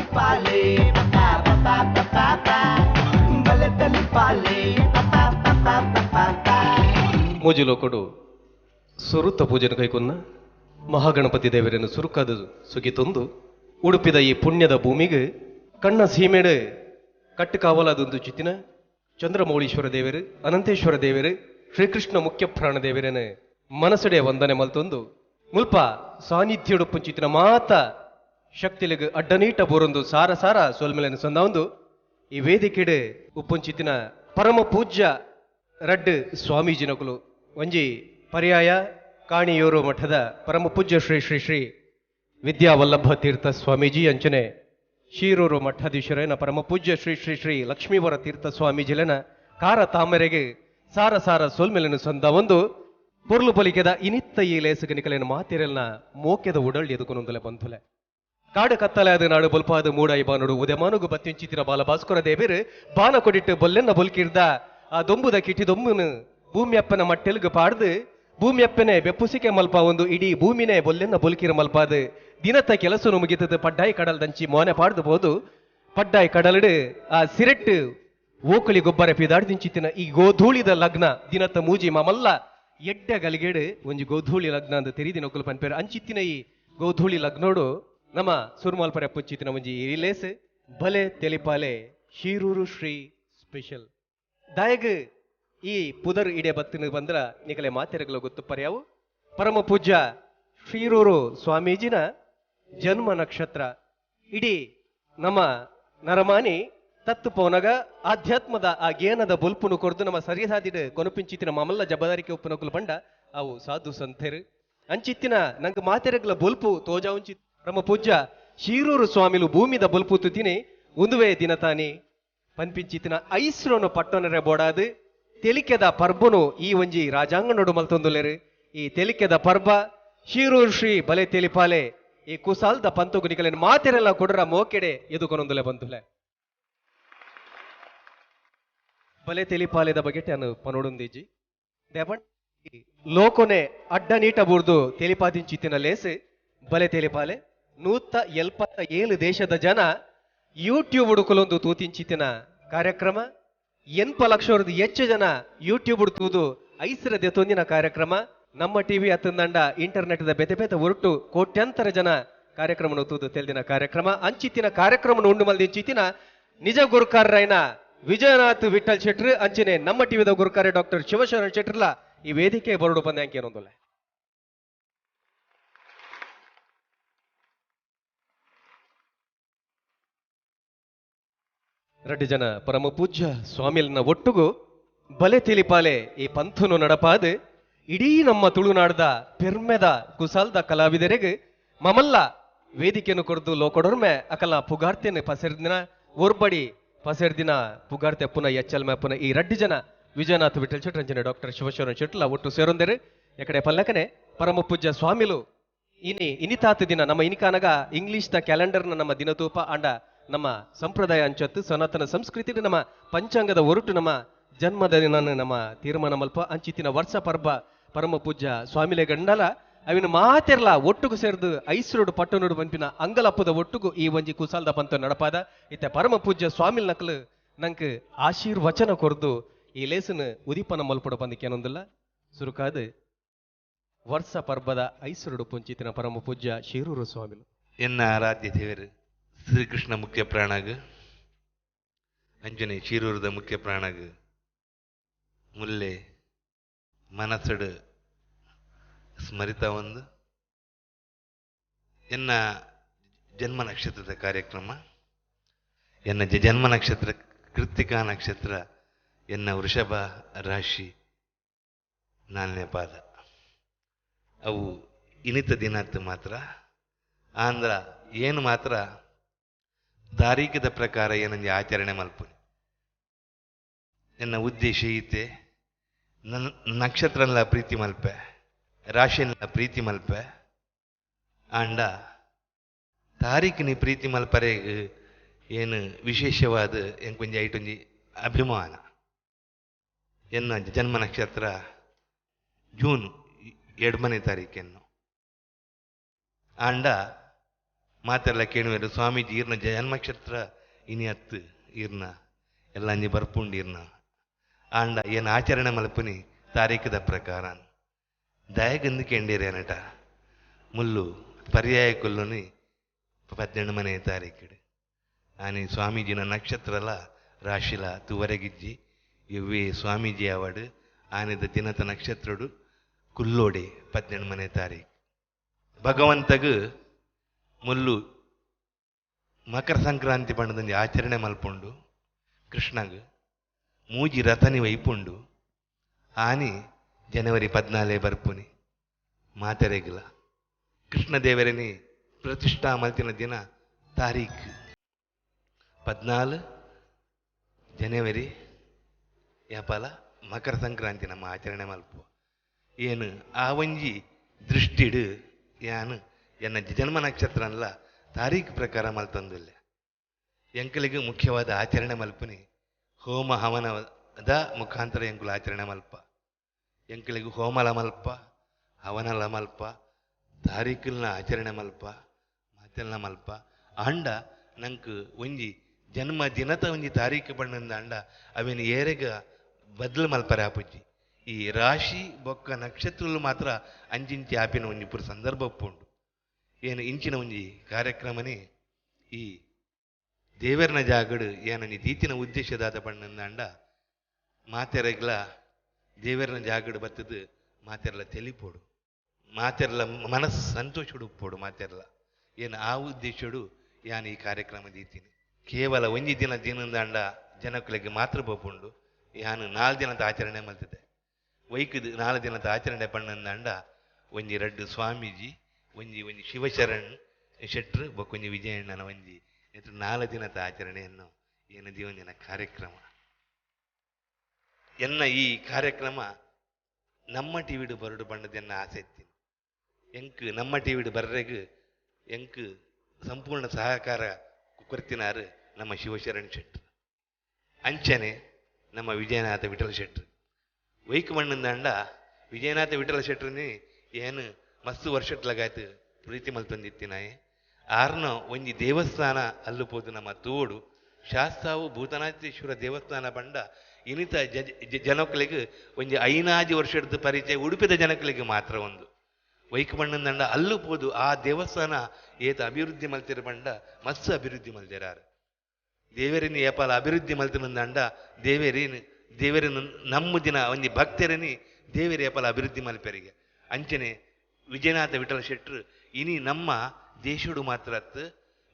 ತಲಿಪಾಲೆ ಪಪಾ ಪಪಾ ಪಪಾ ಪಾ ಬಲೆ ತಲಿಪಾಲೆ ಪಪಾ ಪಪಾ ಪಪಾ ಪಾ ಮೂಜಿಲೋಕಡು ಸುರುತ್ತ ಪೂಜೆನ ಕೈಕೊನ್ನ ಮಹಾಗಣಪತಿ ದೇವರನ್ನು ಸುರುಕಾದ ಸುಗಿತೊಂದು ಉಡುಪಿದ ಈ ಪುಣ್ಯದ ಭೂಮಿಗೆ ಕಣ್ಣ ಸೀಮೆಡೆ ಕಟ್ಟು ಕಾವಲಾದೊಂದು ಚಿತ್ತಿನ ಚಂದ್ರಮೌಳೀಶ್ವರ ದೇವರು ಅನಂತೇಶ್ವರ ದೇವರು ಶ್ರೀಕೃಷ್ಣ ಮುಖ್ಯ ಪ್ರಾಣ ದೇವರನ್ನು ಮನಸಡೆ ವಂದನೆ ಮಲ್ತೊಂದು ಮುಲ್ಪ ಸಾನ್ನಿಧ್ಯ ಪುಂಚಿತಿನ ಮಾತ ಶಕ್ತಿಲಿಗೆ ಅಡ್ಡನೀಟ ಬೋರೊಂದು ಸಾರ ಸಾರ ಸೋಲ್ಮೆಲೆನ ಸಂದ ಒಂದು ಈ ವೇದಿಕೆಡೆ ಉಪ್ಪುಂಚಿತಿನ ಪರಮ ಪೂಜ್ಯ ರಡ್ಡು ಸ್ವಾಮೀಜಿನಕುಲು ಒಂಜಿ ಪರ್ಯಾಯ ಕಾಣಿಯೂರು ಮಠದ ಪರಮ ಪೂಜ್ಯ ಶ್ರೀ ಶ್ರೀ ಶ್ರೀ ವಿದ್ಯಾವಲ್ಲಭ ತೀರ್ಥ ಸ್ವಾಮೀಜಿ ಅಂಚನೆ ಶೀರೂರು ಮಠಾಧೀಶರೇನ ಪರಮ ಪೂಜ್ಯ ಶ್ರೀ ಶ್ರೀ ಶ್ರೀ ಲಕ್ಷ್ಮೀವರ ತೀರ್ಥ ಸ್ವಾಮೀಜಿಲೆನ ಕಾರ ತಾಮರೆಗೆ ಸಾರ ಸಾರ ಸೋಲ್ಮೆಲೆನು ಸಂದ ಒಂದು ಪೊರ್ಲು ಪಲಿಕೆದ ಇನಿತ್ತ ಈ ಲೇಸಗನಿಕಲೆನ ಮಾತಿರೆಲ್ನ ಮೋಕೆದ ಉಡಳ್ ಎದುಕೊನೊಂದಲೆ ಬಂಧುಲೆ ಕಾಡು ಕತ್ತಲೆ ಅದು ನಾಡು ಬಲ್ಪಾದ ಮೂಡಾಯಿ ಬಾನುಡು ಉದಯಮಾನುಗು ಬತ್ತಿಂಚಿತಿನ ಬಾಲ ಭಾಸ್ಕರ ದೇವೇರು ಬಾನ ಕೊಡಿಟ್ಟು ಬೊಲ್ಲೆನ್ನ ಬೊಲ್ಕಿರ್ದ ಆ ದೊಂಬುದ ಕಿಟಿ ದೊಂಬುನು ಭೂಮಿಯಪ್ಪನ ಮಟ್ಟೆಲ್ಗು ಪಾಡ್ದು ಭೂಮಿಯಪ್ಪನೆ ಬೆಪ್ಪುಸಿಕೆ ಮಲ್ಪ ಒಂದು ಇಡೀ ಭೂಮಿನೇ ಬೊಲ್ಲೆನ್ನ ಬೊಲ್ಕಿರ ಮಲ್ಪಾದ ದಿನತ್ತ ಕೆಲಸನು ಮುಗಿತದ ಪಡ್ಡಾಯಿ ಕಡಲ್ ದಂಚಿ ಮೋನೆ ಪಾಡ್ದು ಬೋದು ಪಡ್ಡಾಯಿ ಕಡಲಡು ಆ ಸಿರೆಟ್ಟು ಓಕಳಿ ಗೊಬ್ಬರ ಪಿದಾಡ್ದಿಂಚಿತ್ತಿನ ಈ ಗೋಧೂಳಿದ ಲಗ್ನ ದಿನತ್ತ ಮೂಜಿ ಮಮಲ್ಲ ಎಡ್ಡೆ ಗಲಿಗೇಡು ಒಂಜಿ ಗೋಧೂಳಿ ಲಗ್ನ ಅಂತ ತೆರಿದಿನ ಒಕ್ಕಲು ಪನ್ಪೇರು ಅಂಚಿತ್ತಿನ ಈ ಗೋಧೂಳಿ ಲಗ್ನೋಡು ನಮ್ಮ ಸುರ್ಮಾಲ್ಪರ ಪುಚ್ಚಿತ್ತಿನ ಒಂಜಿ ಇರಿಲೇಸ್ ಬಲೆ ತೆಲಿಪಾಲೆ ಶೀರೂರು ಶ್ರೀ ಸ್ಪೆಷಲ್ ದಾಯಗ್ ಈ ಪುದರ್ ಇಡೆ ಬತ್ತಿನ ಬಂದ್ರ ನಿಕಲೆ ಮಾತೆರೆಗಳು ಗೊತ್ತು ಪರ್ಯಾವು ಪರಮ ಪೂಜ್ಯ ಶ್ರೀರೂರು ಸ್ವಾಮೀಜಿನ ಜನ್ಮ ನಕ್ಷತ್ರ ಇಡೀ ನಮ್ಮ ನರಮಾನಿ ತತ್ತು ಪೋನಗ ಆಧ್ಯಾತ್ಮದ ಆ ಜ್ಞಾನದ ಬೊಲ್ಪುನು ಕೊರ್ದು ನಮ್ಮ ಸರಿಯಾದಿಡ್ ಕೊನಪಿಂಚಿತ್ತಿನ ಮಮಲ್ಲ ಜಬದಾರಿಕೆ ಉಪ್ಪುನಕುಲು ಬಂಡ ಅವು ಸಾಧು ಸಂತೆರು ಅಂಚಿತ್ತಿನ ನಂಗೆ ಮಾತೆರೆಗಳ ಬೊಲ್ಪು ತೋಜಾವುಂಚಿ ಪರಮ ಪೂಜ್ಯ ಶೀರೂರು ಸ್ವಾಮಿಲು ಭೂಮಿದ ಬೊಲ್ಪು ತುತಿನಿ ಒಂದುವೇ ದಿನ ತಾನಿ ಪನ್ಪಿಂಚಿತ್ತಿನ ಐಸ್ರೋನು ಪಟ್ಟೊನರೆ ಬೋಡಾದು ತೆಲಿಕೆದ ಪರ್ಬನು ಈ ಒಂಜಿ ರಾಜಾಂಗನೋಡು ಮಲ್ತೊಂದುಲೆರು ಈ ತೆಲಿಕೆದ ಪರ್ಬ ಶೀರೂರು ಶ್ರೀ ಬಲೆ ತೆಲಿಪಾಲೆ ಈ ಕುಸಾಲ್ದ ಪಂತುಗು ನಿಕಲೆನ ಮಾತೆರೆಲ್ಲ ಕೊಡರ ಮೋಕೆಡೆ ಎದುಕೊನೊಂದುಲೆ ಬಂದುಲೆ ಬಲೆ ತೆಲಿಪಾಲೆದ ಬಗೆಟೆ ಅನ್ನು ಪನೋಡುಂದಿಜಿ ದೇವಣ್ ಲೋಕೊನೆ ಅಡ್ಡ ನೀಟ ಬುರ್ದು ತೆಲಿಪಾದಿಂಚಿತ್ತಿನ ಲೇಸು ಬಲೆ ತೆಲಿಪಾಲೆ 177 ದೇಶದ ಜನ ಯೂಟ್ಯೂಬ್ ಹುಡುಕಲೊಂದು ತೂತಿಂಚಿತ್ತಿನ ಕಾರ್ಯಕ್ರಮ 8 ಲಕ್ಷವರದ್ದು ಹೆಚ್ಚು ಜನ ಯೂಟ್ಯೂಬ್ ಹುಡುಕುವುದು ಐಸರದೆ ತೊಂದಿನ ಕಾರ್ಯಕ್ರಮ ನಮ್ಮ ಟಿವಿ ಹತ್ತಂದಂಡ ಇಂಟರ್ನೆಟ್ ದ ಬೆತೆ ಬೆತೆ ಹೊರಟು ಕೋಟ್ಯಾಂತರ ಜನ ಕಾರ್ಯಕ್ರಮ ತೂದು ತೆಲ್ದಿನ ಕಾರ್ಯಕ್ರಮ ಅಂಚಿತ್ತಿನ ಕಾರ್ಯಕ್ರಮ ಉಂಡು ಮಲ್ದಿಂಚಿತ್ತಿನ ನಿಜ ಗುರುಕಾರರೈನ ವಿಜಯನಾಥ್ ವಿಠಲ್ ಶೆಟ್ರು ಅಂಚನೆ ನಮ್ಮ ಟಿವಿದ ಗುರುಕಾರ್ಯ ಡಾಕ್ಟರ್ ಶಿವಶರಣ ಶೆಟ್ರಲ ಈ ವೇದಿಕೆ ಬರಡು ಬಂದ್ಯಾಂಕೆ ಏನೊಂದಲ್ಲ ರಡ್ಡು ಜನ ಪರಮ ಪೂಜ್ಯ ಸ್ವಾಮಿಲ್ನ ಒಟ್ಟುಗು ಬಲೆ ತಿಳಿಪಾಲೆ ಈ ಪಂಥನು ನಡಪಾದ ಇಡೀ ನಮ್ಮ ತುಳುನಾಡದ ಪೆರ್ಮೆದ ಕುಸಾಲ್ದ ಕಲಾವಿದರಿಗೆ ಮಮಲ್ಲ ವೇದಿಕೆಯನ್ನು ಕೊಡ್ದು ಲೋಕೊಡೊರ್ಮೆ ಅಕಲ ಪುಗಾರ್ತೆನೆ ಪಸೆರ್ದಿನ ಓರ್ಬಡಿ ಪಸೆರ್ದಿನ ಪುಗಾರ್ತೆ ಪುನಃ ಎಚ್ಚಲ್ಮೆ ಪುನಃ ಈ ರಡ್ಡು ಜನ ವಿಜಯನಾಥ್ ವಿಠಲ್ ಶೆಟ್ಟಿ ರಂಜನೆ ಡಾಕ್ಟರ್ ಶಿವಶರಣ ಶೆಟ್ಲ ಒಟ್ಟು ಸೇರೊಂದರೆ ಎಕಡೆ ಪಲ್ಲಕನೆ ಪರಮ ಪೂಜ್ಯ ಸ್ವಾಮಿಲು ಇನಿತಾತ ದಿನ ನಮ್ಮ ಇನಿಕಾನಗ ಇಂಗ್ಲಿಷ್ ದ ಕ್ಯಾಲೆಂಡರ್ನ ನಮ್ಮ ದಿನತೂಪ ಅಂಡ ನಮ್ಮ ಸಂಪ್ರದಾಯ ಅಂಚತ್ತು ಸನಾತನ ಸಂಸ್ಕೃತಿ ನಮ್ಮ ಪಂಚಾಂಗದ ಹೊರಟು ನಮ್ಮ ಜನ್ಮದ ದಿನ ನಮ್ಮ ತೀರ್ಮಾನ ಮಲ್ಪ ಅಂಚಿತ್ತಿನ ವರ್ಷ ಪರ್ಬ ಪರಮ ಪೂಜ್ಯ ಸ್ವಾಮಿಲೆ ಗಂಡಲ ಅವಿನ ಮಾತೆರ್ಲ ಒಟ್ಟುಗು ಸೇರ್ದು ಐಸ್ರೋಡು ಪಟ್ಟನೋಡು ಪಂಪಿನ ಅಂಗಲಪ್ಪದ ಒಟ್ಟುಗು ಈ ಒಂಜಿ ಕುಸಾಲ್ದ ಪಂತ ನಡಪಾದ ಇತ್ತೆ ಪರಮ ಪೂಜ್ಯ ಸ್ವಾಮಿಲ್ ನಕಲು ನಂಕ್ ಆಶೀರ್ವಚನ ಕೊರ್ದು ಈ ಲೇಸನ್ ಉದೀಪನ ಮಲ್ಪಡ ಬಂದಿಕ್ಕೇನೊಂದಿಲ್ಲ ಸುರುಕಾದ ವರ್ಷ ಪರ್ಬದ ಐಸ್ರೋಡು ಪುಂಚಿತ್ತಿನ ಪರಮ ಪೂಜ್ಯ ಶೀರೂರು ಸ್ವಾಮಿಲು ಎನ್ನ ಆರಾಧ್ಯ ದೇವರು ಶ್ರೀಕೃಷ್ಣ ಮುಖ್ಯ ಪ್ರಾಣಗ ಅಂಜನೆ ಶೀರೂರದ ಮುಖ್ಯ ಪ್ರಾಣಗ ಮುಲ್ಲೆ ಮನಸ್ಸಡು ಸ್ಮರಿತ ಒಂದು ಎನ್ನ ಜನ್ಮ ನಕ್ಷತ್ರದ ಕಾರ್ಯಕ್ರಮ ಎನ್ನ ಜನ್ಮ ನಕ್ಷತ್ರ ಕೃತ್ತಿಕಾ ನಕ್ಷತ್ರ ಎನ್ನ ವೃಷಭ ರಾಶಿ 4ನೇ ಪಾದ ಅವು ಇನಿತ ದಿನತ್ತು ಮಾತ್ರ ಆಂಧ್ರ ಏನು ಮಾತ್ರ ತಾರೀಖದ ಪ್ರಕಾರ ಏನಂಜಿ ಆಚರಣೆ ಮಲ್ಪುನಿ ಎನ್ನ ಉದ್ದೇಶ ಈತೆ ನಕ್ಷತ್ರಲ್ಲ ಪ್ರೀತಿ ಮಲ್ಪೆ ರಾಶಿಯಲ್ಲ ಪ್ರೀತಿ ಮಲ್ಪೆ ಆಂಡ ತಾರೀಖಿನಿ ಪ್ರೀತಿ ಮಲ್ಪರೆಗೆ ಏನು ವಿಶೇಷವಾದ ಎಂಕೊಂಜಿ ಐಟೊಂಜಿ ಅಭಿಮಾನ ಎನ್ನ ಜನ್ಮ ನಕ್ಷತ್ರ ಜೂನ್ 2ನೇ ತಾರೀಖೆನ್ನು ಆಂಡ ಮಾತೆಲ್ಲ ಕೇಳುವರು ಸ್ವಾಮೀಜಿ ಈರ್ನ ಜನ್ಮಕ್ಷೇತ್ರ ಇನಿ ಹತ್ತು ಈರ್ನ ಎಲ್ಲ ಅಂಜಿ ಬರ್ಪುಂಡು ಈರ್ನ ಆಂಡ ಏನು ಆಚರಣೆ ಮಲ್ಪನಿ ತಾರೀಖದ ಪ್ರಕಾರ ದಯಗಂದು ಕೇಂಡೇರೇನಟ ಮುಲ್ಲು ಪರ್ಯಾಯ ಕೊಲ್ಲುನಿ 18 ಮನೆ ತಾರೀಖಿಡು ಆನಿ ಸ್ವಾಮೀಜಿನ ನಕ್ಷತ್ರಲ ರಾಶಿಲ ತುವರೆಗಿಜ್ಜಿ ಇವ್ವೇ ಸ್ವಾಮೀಜಿ ಅವಡು ಆನೆದ ದಿನದ ನಕ್ಷತ್ರಡು ಕುಲ್ಲೋಡೆ 18 ಮನೆ ತಾರೀಖು ಭಗವಂತಗ ಮುಲ್ಲು ಮಕರ ಸಂಕ್ರಾಂತಿ ಪಂಡದಂಜಿ ಆಚರಣೆ ಮಲ್ಪುಂಡು ಕೃಷ್ಣಗ್ ಮೂಜಿ ರಥನಿ ವೈಪುಂಡು ಆನಿ ಜನವರಿ 14 ಬರ್ಪುನಿ ಮಾತೆರೆಗಿಲ ಕೃಷ್ಣ ದೇವರನಿ ಪ್ರತಿಷ್ಠಾ ಮಲ್ತಿನ ದಿನ ತಾರೀಖ್ 14 ಜನವರಿ ಯಾಪಲ ಮಕರ ಸಂಕ್ರಾಂತಿ ನಮ್ಮ ಆಚರಣೆ ಮಲ್ಪುವ ಏನು ಆ ಒಂಜಿ ದೃಷ್ಟಿಡು ಯಾನು ಎನ್ನ ಜನ್ಮ ನಕ್ಷತ್ರ ಅಲ್ಲ ತಾರೀಖು ಪ್ರಕಾರ ಮಲ್ತಂದಿಲ್ಲ ಎಂಕಲಿಗೆ ಮುಖ್ಯವಾದ ಆಚರಣೆ ಮಲ್ಪನಿ ಹೋಮ ಹವನದ ಮುಖಾಂತರ ಎಂಕುಲು ಆಚರಣೆ ಮಲ್ಪ ಎಂಕಲಿಗೆ ಹೋಮಲ ಮಲ್ಪ ಹವನಲ ಮಲ್ಪ ತಾರೀಖಲ್ನ ಆಚರಣೆ ಮಲ್ಪ ಮಾತೆಲ್ಲ ಮಲ್ಪ ಅಂಡ ನಂಗೆ ಒಂಜಿ ಜನ್ಮ ದಿನದ ಒಂಜಿ ತಾರೀಖು ಬಣ್ಣದ ಅಂಡ ಅವೇನು ಏರೆಗ ಬದಲು ಮಲ್ಪರೆ ಆಪುಜ್ಜಿ ಈ ರಾಶಿ ಬೊಕ್ಕ ನಕ್ಷತ್ರಗಳು ಮಾತ್ರ ಅಂಚಿಂಚಿ ಆಪಿನ ಒಂಜಿ ಪುರ ಸಂದರ್ಭ ಉಪ್ಪುಂಡು ಏನು ಇಂಚಿನ ಒಂಜಿ ಕಾರ್ಯಕ್ರಮನೇ ಈ ದೇವರನ ಜಾಗಡು ಏನೊಂಜಿ ದೀತಿನ ಉದ್ದೇಶದಾದ ಬಣ್ಣದ ಅಂಡ ಮಾತೆರೆಗ್ಲ ದೇವರನ ಜಾಗಡು ಬತ್ತದು ಮಾತೆರ್ಲ ತೆಲಿಪೋಡು ಮಾತೆರ್ಲ ಮನಸ್ಸು ಸಂತೋಷಡು ಉಪ್ಪೋಡು ಮಾತೆರ್ಲ ಏನು ಆ ಉದ್ದೇಶಡು ಯಾನು ಈ ಕಾರ್ಯಕ್ರಮ ದೀತೀನಿ ಕೇವಲ ಒಂಜಿ ದಿನದ ಅಂಡ ಜನಕ್ಕಳಿಗೆ ಮಾತ್ರ ಬೋಪುಂಡು ಯಾನು 4 ದಿನದ ಆಚರಣೆ ಮಲ್ತಿದ್ದೆ ವೈಕದು 4 ದಿನದ ಆಚರಣೆ ಪಣ್ಣಂದ ಅಂಡ ಒಂಜಿ 2 ಸ್ವಾಮೀಜಿ ಒಂಜಿ ಶಿವಶರಣ್ ಶೆಟ್ರು ಬೊಕ್ಕೊಂಜಿ ವಿಜಯಣ್ಣನ ಒಂಜಿ 4 ದಿನದ ಆಚರಣೆಯನ್ನು ಏನು ದಿವೊಂದಿನ ಕಾರ್ಯಕ್ರಮ ಎನ್ನ ಈ ಕಾರ್ಯಕ್ರಮ ನಮ್ಮ ಟಿವಿಡು ಬರಡು ಬಣ್ಣದನ್ನ ಆಸೆ ಇತ್ತೀನಿ ಎಂಕ್ ನಮ್ಮ ಟಿವಿಡು ಬರ್ರೆಗ್ ಎಂಕ್ ಸಂಪೂರ್ಣ ಸಹಕಾರ ಕೊರ್ತಿನಾರು ನಮ್ಮ ಶಿವಶರಣ್ ಶೆಟ್ರು ಅಂಚನೆ ನಮ್ಮ ವಿಜಯನಾಥ ವಿಠಲ ಶೆಟ್ರು ವೈಕ್ ಮಣ್ಣದ ಅಂಡ ವಿಜಯನಾಥ ವಿಠಲ ಶೆಟ್ರನಿ ಏನು ಮಸ್ತು ವರ್ಷಟ್ಲಾಗಾಯ್ತು ಪ್ರೀತಿ ಮಲ್ತಂದಿತ್ತಿನಾಯೆ ಆರ್ನ ಒಂಜಿ ದೇವಸ್ಥಾನ ಅಲ್ಲುಪೋದು ನಮ್ಮ ತೋಡು ಶಾಸ್ತಾವು ಭೂತನಾಥೇಶ್ವರ ದೇವಸ್ಥಾನ ಬಂಡ ಇನಿತ ಜನಕ್ಕಳಿಗೆ ಒಂಜಿ 5 ವರ್ಷದ ಪರಿಚಯ ಉಡುಪಿದ ಜನಕ್ಕಳಿಗೆ ಮಾತ್ರ ಒಂದು ವೈಕ್ ಮಣ್ಣದ ಅಲ್ಲುಪೋದು ಆ ದೇವಸ್ಥಾನ ಏತ ಅಭಿವೃದ್ಧಿ ಮಲ್ತಿರ ಬಂಡ ಮಸ್ತ್ ಅಭಿವೃದ್ಧಿ ಮಲ್ತಿರಾರು ದೇವರಿನ ಏಪಾಲ ಅಭಿವೃದ್ಧಿ ಮಲ್ತಿನಂದ ಅಂಡ ದೇವರಿನ ನಮ್ಮ ದಿನ ಒಂಜಿ ಭಕ್ತರನಿ ದೇವರ ಏಪಾಲ ಅಭಿವೃದ್ಧಿ ಮಲ್ಪೆರಿಗೆ ಅಂಚನೆ ವಿಜಯನಾಥ ವಿಠಲ ಶೆಟ್ರು ಇನಿ ನಮ್ಮ ದೇಶೋಡು ಮಾತ್ರ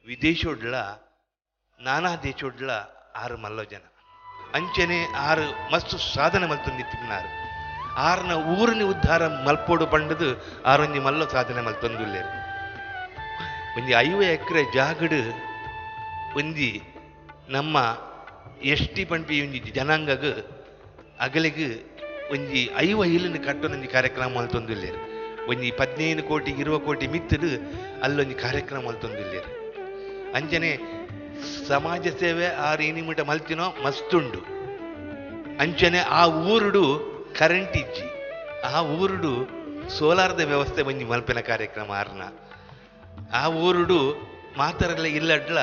ವಿದೇಶೋಡ್ಲ ನಾನಾ ದೇಶೋಡ್ಲ 6 ಮಲ್ಲೋ ಜನ ಅಂಚನೆ 6 ಮಸ್ತು ಸಾಧನೆ ಮಲ್ತೊಂದಿತ್ತಿನಾರು 6ನ ಊರಿನ ಉದ್ಧಾರ ಮಲ್ಪೋಡು ಪಂಡದು 6 ಮಲ್ಲೋ ಸಾಧನೆ ಮಲ್ತೊಂದುಲ್ಲೇರು ಒಂಜಿ 50 ಎಕರೆ ಜಾಗಡು ಒಂಜಿ ನಮ್ಮ ಎಷ್ಟಿ ಪಂಪಿ ಒಂಜಿ ಜನಾಂಗಗ್ ಅಗಲಿಗೆ ಒಂಜಿ 5 ಇಲ್ಲಿನ ಕಟ್ಟೊಂದು ಕಾರ್ಯಕ್ರಮ ಮಲ್ತೊಂದುಲ್ಲೇರು ಒಂಜಿ 15 ಕೋಟಿ 20 ಕೋಟಿ ಮಿತ್ತಡು ಅಲ್ಲೊಂದು ಕಾರ್ಯಕ್ರಮ ಮಲ್ತೊಂದುಲ್ಲೇರು ಅಂಚನೆ ಸಮಾಜ ಸೇವೆ 6 ನಿಮಿಟ ಮಲ್ತಿನೋ ಮಸ್ತುಂಡು ಅಂಚನೆ ಆ ಊರುಡು ಕರೆಂಟ್ ಇಜ್ಜಿ ಆ ಊರುಡು ಸೋಲಾರ್ದ ವ್ಯವಸ್ಥೆ ಒಂಜಿ ಮಲ್ಪಿನ ಕಾರ್ಯಕ್ರಮ ಆರ್ನ ಆ ಊರುಡು ಮಾತರೆಲ್ಲ ಇಲ್ಲಡ್ಲ